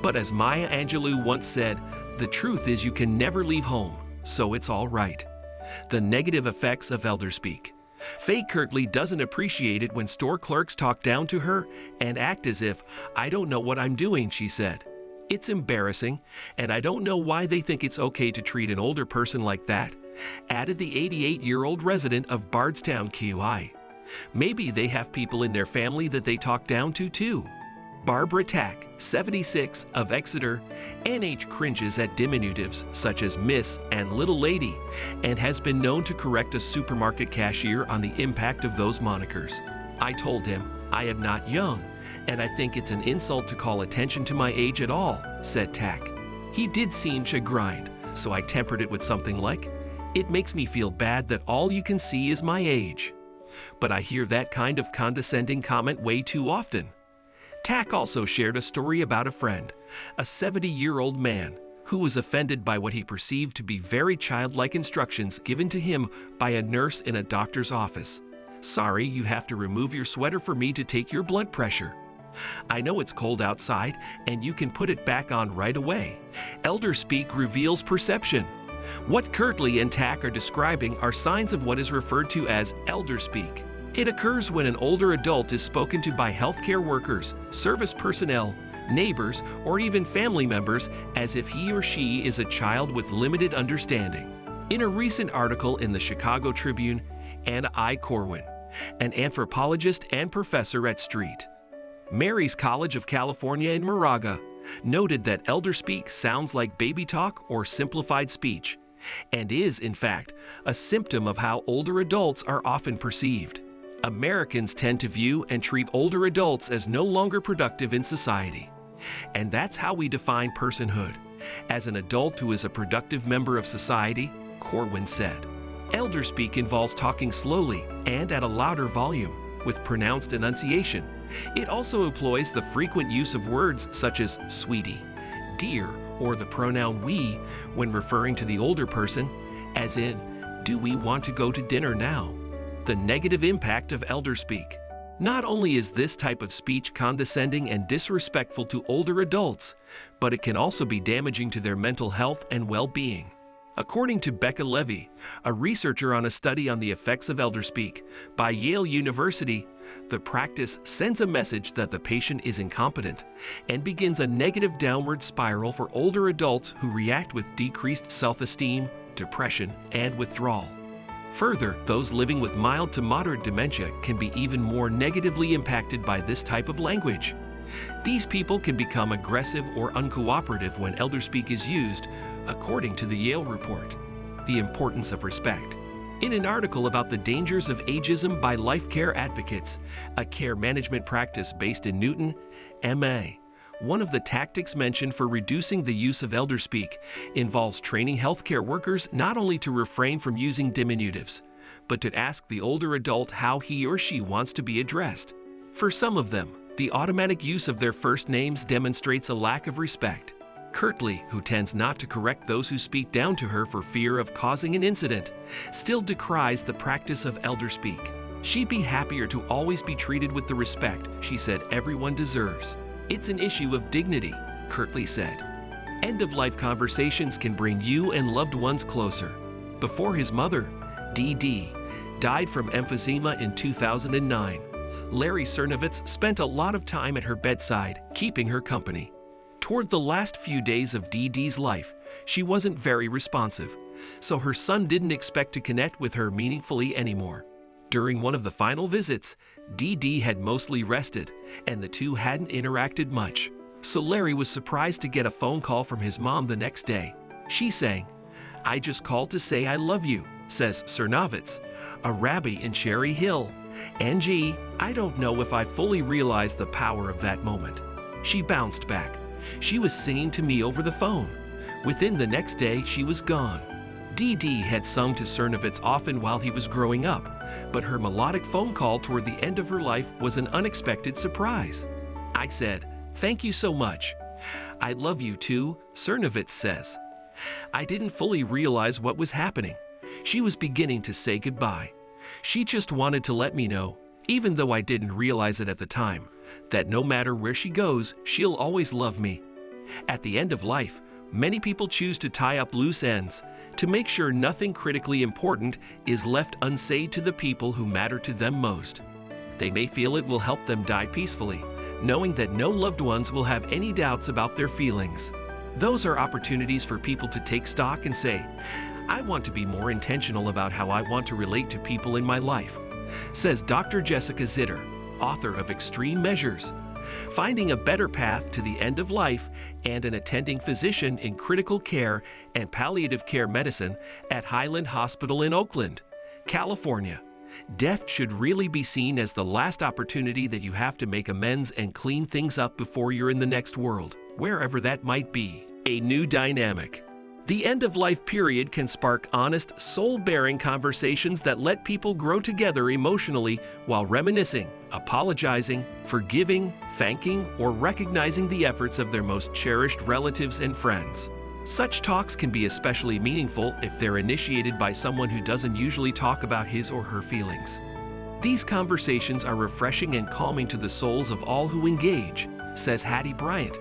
But as Maya Angelou once said, the truth is you can never leave home, so it's all right. The negative effects of elderspeak. Faye Kirtley doesn't appreciate it when store clerks talk down to her and act as if, "I don't know what I'm doing," she said. It's embarrassing, and I don't know why they think it's okay to treat an older person like that, added the 88-year-old resident of Bardstown, QI. Maybe they have people in their family that they talk down to too. Barbara Tack, 76, of Exeter, NH cringes at diminutives such as Miss and Little Lady, and has been known to correct a supermarket cashier on the impact of those monikers. I told him, "I am not young, and I think it's an insult to call attention to my age at all," said Tack. He did seem chagrined, so I tempered it with something like, "It makes me feel bad that all you can see is my age." But I hear that kind of condescending comment way too often. Tack also shared a story about a friend, a 70-year-old man, who was offended by what he perceived to be very childlike instructions given to him by a nurse in a doctor's office. "Sorry, you have to remove your sweater for me to take your blood pressure. I know it's cold outside, and you can put it back on right away." Elder speak reveals perception. What Kirtley and Tack are describing are signs of what is referred to as elder speak. It occurs when an older adult is spoken to by healthcare workers, service personnel, neighbors, or even family members as if he or she is a child with limited understanding. In a recent article in the Chicago Tribune, Anna I. Corwin, an anthropologist and professor at St. Mary's College of California in Moraga, noted that elder speak sounds like baby talk or simplified speech, and is, in fact, a symptom of how older adults are often perceived. Americans tend to view and treat older adults as no longer productive in society. And that's how we define personhood, as an adult who is a productive member of society, Corwin said. Elder speak involves talking slowly and at a louder volume, with pronounced enunciation. It also employs the frequent use of words such as sweetie, dear, or the pronoun we when referring to the older person, as in, do we want to go to dinner now? The negative impact of elder speak. Not only is this type of speech condescending and disrespectful to older adults, but it can also be damaging to their mental health and well-being. According to Becca Levy, a researcher on a study on the effects of elder speak by Yale University, the practice sends a message that the patient is incompetent and begins a negative downward spiral for older adults who react with decreased self-esteem, depression, and withdrawal. Further, those living with mild to moderate dementia can be even more negatively impacted by this type of language. These people can become aggressive or uncooperative when elder speak is used, according to the Yale report. The importance of respect. In an article about the dangers of ageism by life care advocates, a care management practice based in Newton, MA, one of the tactics mentioned for reducing the use of elder speak involves training healthcare workers not only to refrain from using diminutives, but to ask the older adult how he or she wants to be addressed. For some of them, the automatic use of their first names demonstrates a lack of respect. Kirtley, who tends not to correct those who speak down to her for fear of causing an incident, still decries the practice of elder speak. She'd be happier to always be treated with the respect she said everyone deserves. It's an issue of dignity, Kirtley said. End-of-life conversations can bring you and loved ones closer. Before his mother, Dee, died from emphysema in 2009, Larry Cernovitz spent a lot of time at her bedside, keeping her company. Toward the last few days of Dee's life, she wasn't very responsive, so her son didn't expect to connect with her meaningfully anymore. During one of the final visits, Dee had mostly rested, and the two hadn't interacted much. So Larry was surprised to get a phone call from his mom the next day. She sang, "I just called to say I love you," says Cernovitz, a rabbi in Cherry Hill. "And gee, I don't know if I fully realized the power of that moment." She bounced back. "She was singing to me over the phone. Within the next day, she was gone." Dee had sung to Cernovitz often while he was growing up, but her melodic phone call toward the end of her life was an unexpected surprise. "I said, 'Thank you so much.' 'I love you too,' Cernovitz says. "I didn't fully realize what was happening. She was beginning to say goodbye. She just wanted to let me know, even though I didn't realize it at the time, that no matter where she goes, she'll always love me." At the end of life, many people choose to tie up loose ends to make sure nothing critically important is left unsaid to the people who matter to them most. They may feel it will help them die peacefully, knowing that no loved ones will have any doubts about their feelings. Those are opportunities for people to take stock and say, "I want to be more intentional about how I want to relate to people in my life," says Dr. Jessica Zitter, author of Extreme Measures, Finding a Better Path to the End of Life, and an attending physician in critical care and palliative care medicine at Highland Hospital in Oakland, California. Death should really be seen as the last opportunity that you have to make amends and clean things up before you're in the next world, wherever that might be. A new dynamic. The end-of-life period can spark honest, soul-bearing conversations that let people grow together emotionally while reminiscing, apologizing, forgiving, thanking, or recognizing the efforts of their most cherished relatives and friends. Such talks can be especially meaningful if they're initiated by someone who doesn't usually talk about his or her feelings. These conversations are refreshing and calming to the souls of all who engage, says Hattie Bryant,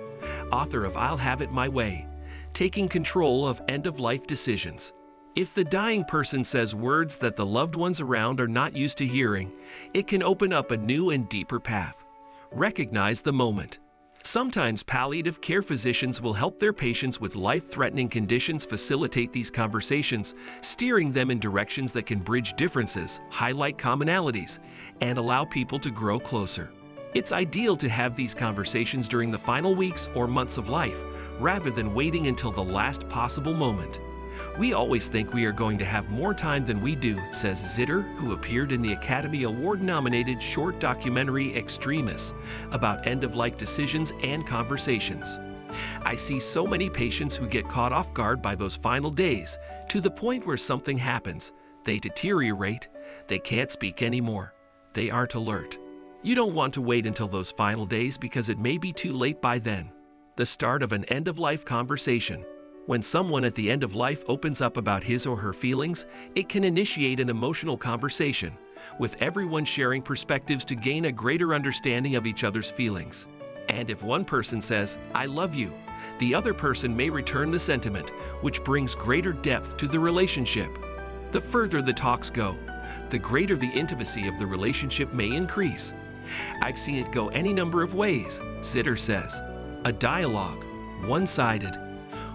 author of I'll Have It My Way, Taking Control of End-of-Life Decisions. If the dying person says words that the loved ones around are not used to hearing, it can open up a new and deeper path. Recognize the moment. Sometimes palliative care physicians will help their patients with life-threatening conditions facilitate these conversations, steering them in directions that can bridge differences, highlight commonalities, and allow people to grow closer. It's ideal to have these conversations during the final weeks or months of life, rather than waiting until the last possible moment. We always think we are going to have more time than we do, says Zitter, who appeared in the Academy Award-nominated short documentary Extremis about end-of-life decisions and conversations. I see so many patients who get caught off guard by those final days, to the point where something happens. They deteriorate, they can't speak anymore, they aren't alert. You don't want to wait until those final days because it may be too late by then. The start of an end-of-life conversation. When someone at the end of life opens up about his or her feelings, it can initiate an emotional conversation, with everyone sharing perspectives to gain a greater understanding of each other's feelings. And if one person says, "I love you," the other person may return the sentiment, which brings greater depth to the relationship. The further the talks go, the greater the intimacy of the relationship may increase. I've seen it go any number of ways, Zitter says. A dialogue, one-sided,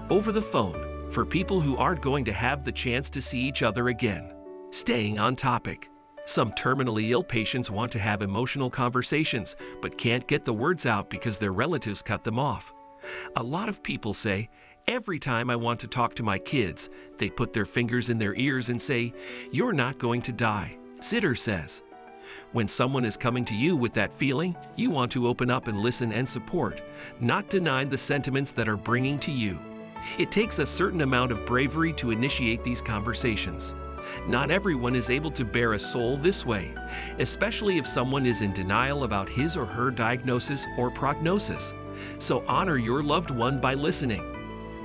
over the phone, for people who aren't going to have the chance to see each other again. Staying on topic. Some terminally ill patients want to have emotional conversations, but can't get the words out because their relatives cut them off. A lot of people say, every time I want to talk to my kids, they put their fingers in their ears and say, "You're not going to die," Zitter says. When someone is coming to you with that feeling, you want to open up and listen and support, not deny the sentiments that are bringing to you. It takes a certain amount of bravery to initiate these conversations. Not everyone is able to bear a soul this way, especially if someone is in denial about his or her diagnosis or prognosis. So honor your loved one by listening.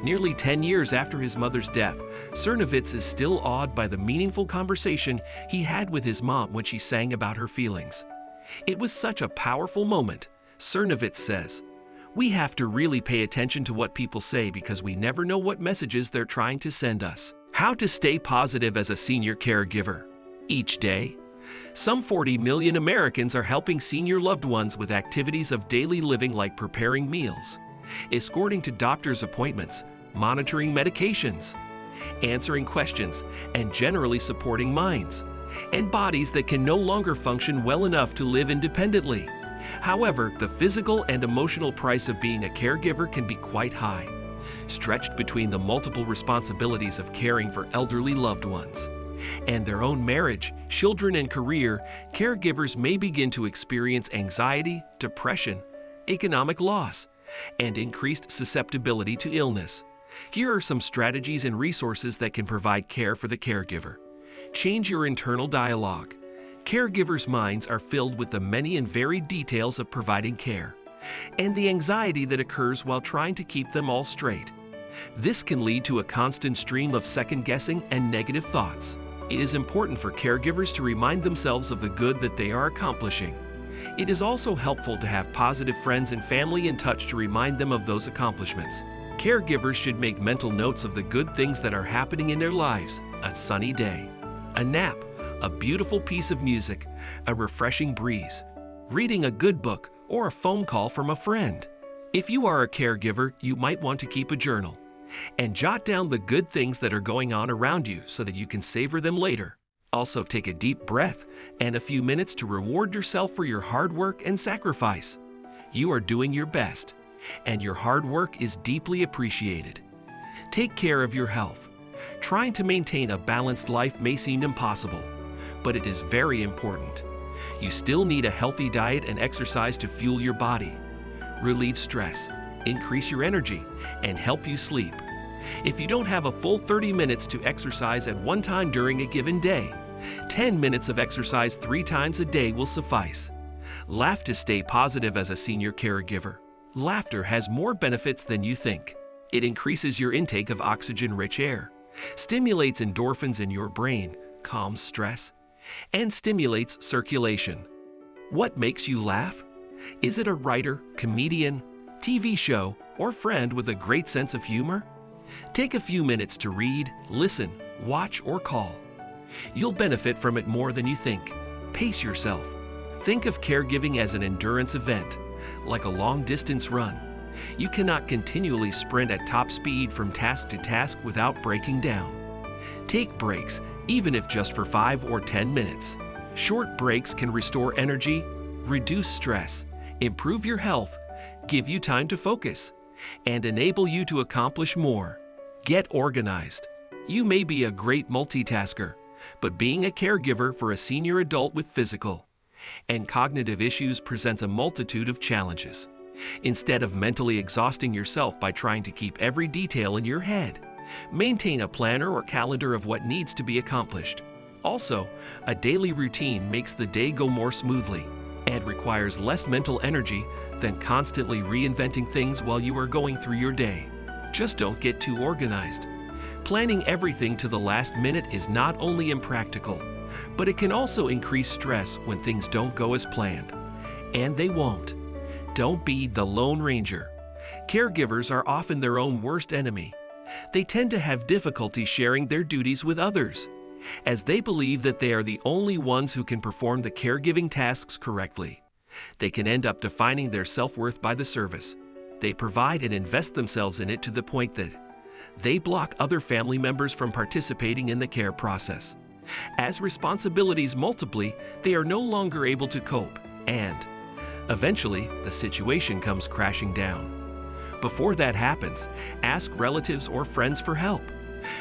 Nearly 10 years after his mother's death, Cernovitz is still awed by the meaningful conversation he had with his mom when she sang about her feelings. It was such a powerful moment, Cernovitz says. We have to really pay attention to what people say because we never know what messages they're trying to send us. How to stay positive as a senior caregiver. Each day, some 40 million Americans are helping senior loved ones with activities of daily living like preparing meals, escorting to doctor's appointments, monitoring medications, answering questions, and generally supporting minds and bodies that can no longer function well enough to live independently. However, the physical and emotional price of being a caregiver can be quite high, stretched between the multiple responsibilities of caring for elderly loved ones and their own marriage, children, and career. Caregivers may begin to experience anxiety, depression, economic loss, and increased susceptibility to illness. Here are some strategies and resources that can provide care for the caregiver. Change your internal dialogue. Caregivers' minds are filled with the many and varied details of providing care, and the anxiety that occurs while trying to keep them all straight. This can lead to a constant stream of second-guessing and negative thoughts. It is important for caregivers to remind themselves of the good that they are accomplishing. It is also helpful to have positive friends and family in touch to remind them of those accomplishments. Caregivers should make mental notes of the good things that are happening in their lives: a sunny day, a nap, a beautiful piece of music, a refreshing breeze, reading a good book, or a phone call from a friend. If you are a caregiver, you might want to keep a journal and jot down the good things that are going on around you so that you can savor them later. Also, take a deep breath and a few minutes to reward yourself for your hard work and sacrifice. You are doing your best, and your hard work is deeply appreciated. Take care of your health. Trying to maintain a balanced life may seem impossible, but it is very important. You still need a healthy diet and exercise to fuel your body, relieve stress, increase your energy, and help you sleep. If you don't have a full 30 minutes to exercise at one time during a given day, 10 minutes of exercise 3 times a day will suffice. Laugh to stay positive as a senior caregiver. Laughter has more benefits than you think. It increases your intake of oxygen-rich air, stimulates endorphins in your brain, calms stress, and stimulates circulation. What makes you laugh? Is it a writer, comedian, TV show, or friend with a great sense of humor? Take a few minutes to read, listen, watch, or call. You'll benefit from it more than you think. Pace yourself. Think of caregiving as an endurance event, like a long-distance run. You cannot continually sprint at top speed from task to task without breaking down. Take breaks, even if just for 5 or 10 minutes. Short breaks can restore energy, reduce stress, improve your health, give you time to focus, and enable you to accomplish more. Get organized. You may be a great multitasker, but being a caregiver for a senior adult with physical and cognitive issues presents a multitude of challenges. Instead of mentally exhausting yourself by trying to keep every detail in your head, maintain a planner or calendar of what needs to be accomplished. Also, a daily routine makes the day go more smoothly and requires less mental energy than constantly reinventing things while you are going through your day. Just don't get too organized. Planning everything to the last minute is not only impractical, but it can also increase stress when things don't go as planned. And they won't. Don't be the Lone Ranger. Caregivers are often their own worst enemy. They tend to have difficulty sharing their duties with others, as they believe that they are the only ones who can perform the caregiving tasks correctly. They can end up defining their self-worth by the service they provide and invest themselves in it to the point that they block other family members from participating in the care process. As responsibilities multiply, they are no longer able to cope, and eventually the situation comes crashing down. Before that happens, ask relatives or friends for help.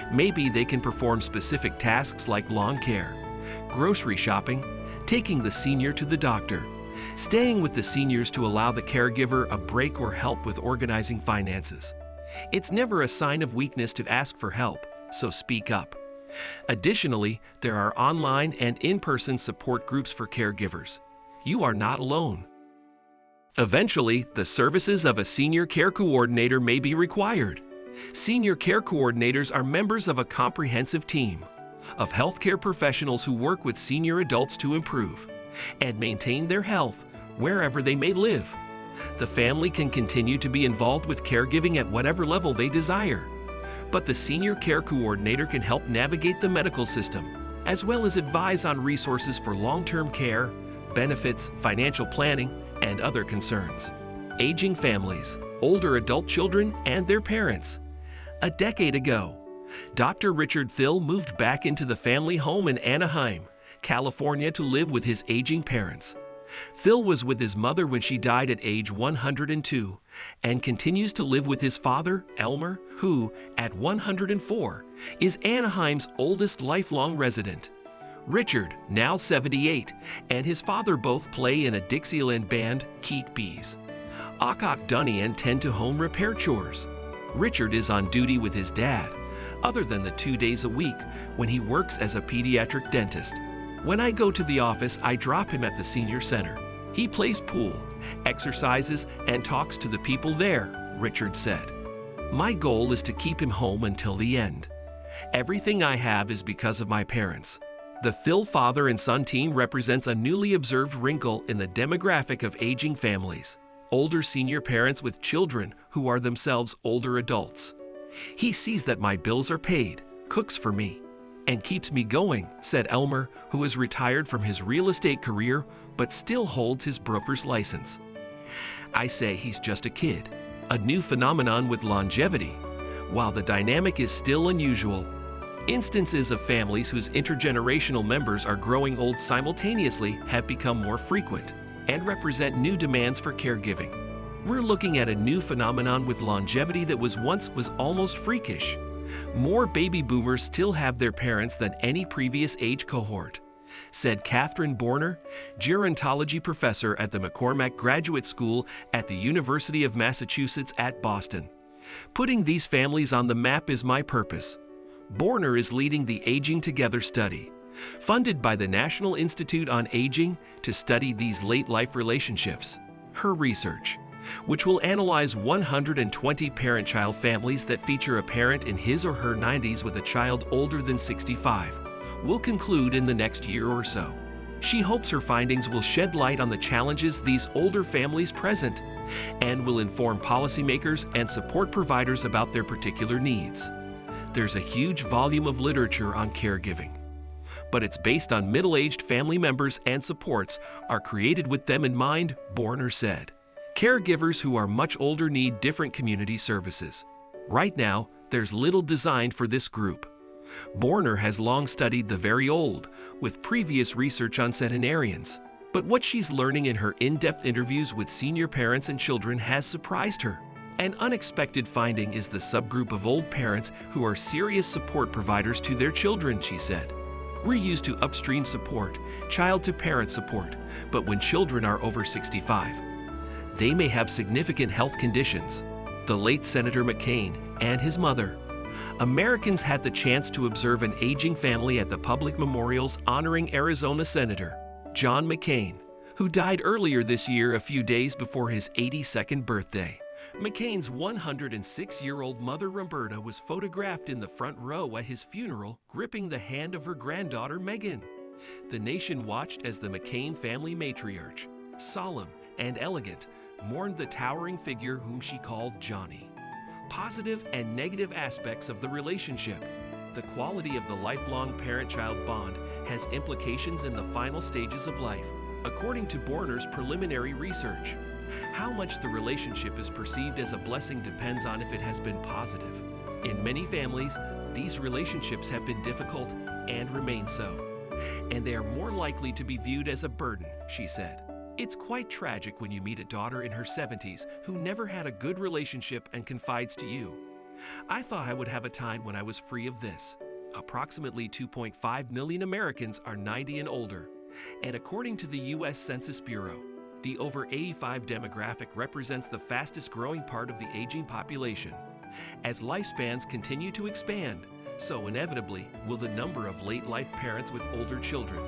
Maybe they can perform specific tasks like lawn care, grocery shopping, taking the senior to the doctor, staying with the seniors to allow the caregiver a break or help with organizing finances. It's never a sign of weakness to ask for help, so speak up. Additionally, there are online and in-person support groups for caregivers. You are not alone. Eventually, the services of a senior care coordinator may be required. Senior care coordinators are members of a comprehensive team of healthcare professionals who work with senior adults to improve and maintain their health wherever they may live. The family can continue to be involved with caregiving at whatever level they desire, but the senior care coordinator can help navigate the medical system, as well as advise on resources for long-term care, benefits, financial planning, and other concerns. Aging families, older adult children, and their parents. A decade ago, Dr. Richard Thill moved back into the family home in Anaheim, California to live with his aging parents. Thill was with his mother when she died at age 102 and continues to live with his father, Elmer, who, at 104, is Anaheim's oldest lifelong resident. Richard, now 78, and his father both play in a Dixieland band, Keat Bees. Akak Dunnian tend to home repair chores. Richard is on duty with his dad, other than the 2 days a week when he works as a pediatric dentist. When I go to the office, I drop him at the senior center. He plays pool, exercises, and talks to the people there, Richard said. My goal is to keep him home until the end. Everything I have is because of my parents. The Thill father and son team represents a newly observed wrinkle in the demographic of aging families, older senior parents with children who are themselves older adults. He sees that my bills are paid, cooks for me, and keeps me going, said Elmer, who is retired from his real estate career but still holds his broker's license. I say he's just a kid, a new phenomenon with longevity, while the dynamic is still unusual. Instances of families whose intergenerational members are growing old simultaneously have become more frequent and represent new demands for caregiving. We're looking at a new phenomenon with longevity that was almost freakish. More baby boomers still have their parents than any previous age cohort, said Catherine Borner, gerontology professor at the McCormack Graduate School at the University of Massachusetts at Boston. Putting these families on the map is my purpose. Borner is leading the Aging Together study, funded by the National Institute on Aging to study these late-life relationships. Her research, which will analyze 120 parent-child families that feature a parent in his or her 90s with a child older than 65, will conclude in the next year or so. She hopes her findings will shed light on the challenges these older families present and will inform policymakers and support providers about their particular needs. There's a huge volume of literature on caregiving, but it's based on middle-aged family members and supports are created with them in mind, Borner said. Caregivers who are much older need different community services. Right now, there's little designed for this group. Borner has long studied the very old, with previous research on centenarians. But what she's learning in her in-depth interviews with senior parents and children has surprised her. An unexpected finding is the subgroup of old parents who are serious support providers to their children, she said. We're used to upstream support, child-to-parent support, but when children are over 65, they may have significant health conditions. The late Senator McCain and his mother. Americans had the chance to observe an aging family at the public memorials honoring Arizona Senator John McCain, who died earlier this year a few days before his 82nd birthday. McCain's 106-year-old mother Roberta was photographed in the front row at his funeral, gripping the hand of her granddaughter Megan. The nation watched as the McCain family matriarch, solemn and elegant, mourned the towering figure whom she called Johnny. Positive and negative aspects of the relationship. The quality of the lifelong parent-child bond has implications in the final stages of life, according to Borner's preliminary research. How much the relationship is perceived as a blessing depends on if it has been positive. In many families, these relationships have been difficult and remain so, and they are more likely to be viewed as a burden, she said. It's quite tragic when you meet a daughter in her 70s who never had a good relationship and confides to you. I thought I would have a time when I was free of this. Approximately 2.5 million Americans are 90 and older, and according to the U.S. Census Bureau, the over 85 demographic represents the fastest growing part of the aging population. As lifespans continue to expand, so inevitably will the number of late-life parents with older children.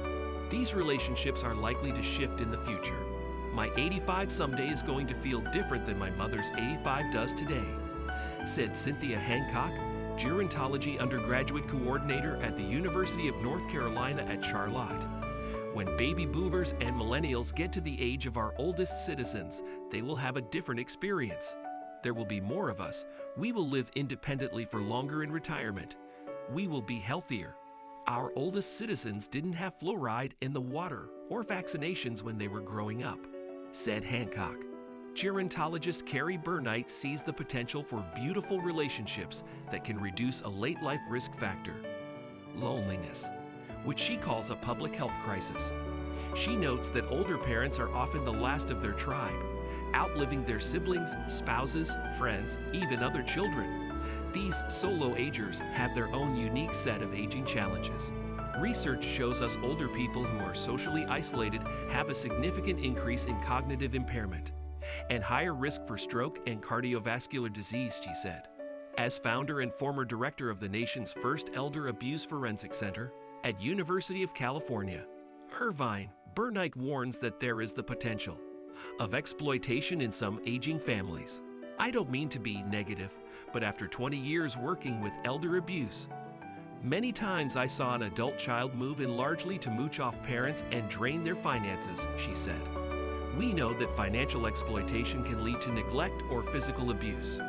These relationships are likely to shift in the future. My 85 someday is going to feel different than my mother's 85 does today, said Cynthia Hancock, gerontology undergraduate coordinator at the University of North Carolina at Charlotte. When baby boomers and millennials get to the age of our oldest citizens, they will have a different experience. There will be more of us. We will live independently for longer in retirement. We will be healthier. Our oldest citizens didn't have fluoride in the water or vaccinations when they were growing up, said Hancock. Gerontologist Carrie Burnite sees the potential for beautiful relationships that can reduce a late-life risk factor, loneliness, which she calls a public health crisis. She notes that older parents are often the last of their tribe, outliving their siblings, spouses, friends, even other children. These solo agers have their own unique set of aging challenges. Research shows us older people who are socially isolated have a significant increase in cognitive impairment and higher risk for stroke and cardiovascular disease, she said. As founder and former director of the nation's first Elder Abuse Forensic Center at University of California, Irvine, Burnite warns that there is the potential of exploitation in some aging families. I don't mean to be negative, but after 20 years working with elder abuse, many times I saw an adult child move in largely to mooch off parents and drain their finances, she said. We know that financial exploitation can lead to neglect or physical abuse.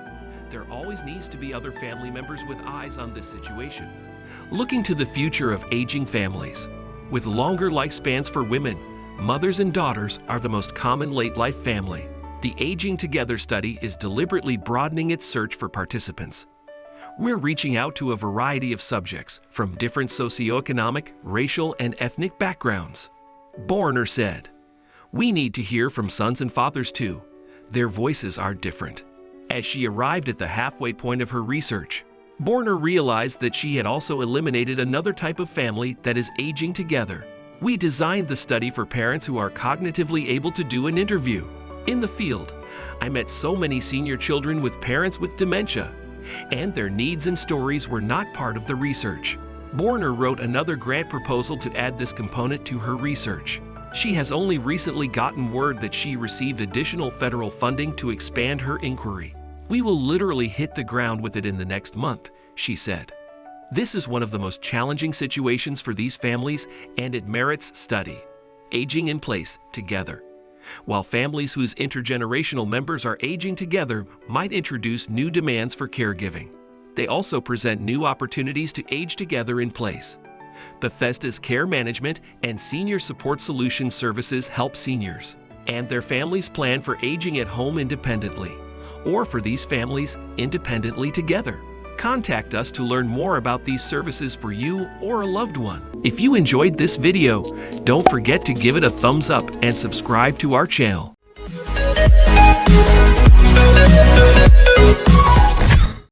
There always needs to be other family members with eyes on this situation. Looking to the future of aging families, with longer lifespans for women, mothers and daughters are the most common late-life family. The Aging Together study is deliberately broadening its search for participants. We're reaching out to a variety of subjects from different socioeconomic, racial, and ethnic backgrounds. Borner said, "We need to hear from sons and fathers too. Their voices are different." As she arrived at the halfway point of her research, Borner realized that she had also eliminated another type of family that is aging together. We designed the study for parents who are cognitively able to do an interview. In the field, I met so many senior children with parents with dementia, and their needs and stories were not part of the research. Borner wrote another grant proposal to add this component to her research. She has only recently gotten word that she received additional federal funding to expand her inquiry. "We will literally hit the ground with it in the next month," she said. This is one of the most challenging situations for these families, and it merits study. Aging in place together. While families whose intergenerational members are aging together might introduce new demands for caregiving, they also present new opportunities to age together in place. Bethesda's Care Management and Senior Support Solutions services help seniors and their families plan for aging at home independently, or for these families independently together. Contact us to learn more about these services for you or a loved one. If you enjoyed this video, don't forget to give it a thumbs up and subscribe to our channel.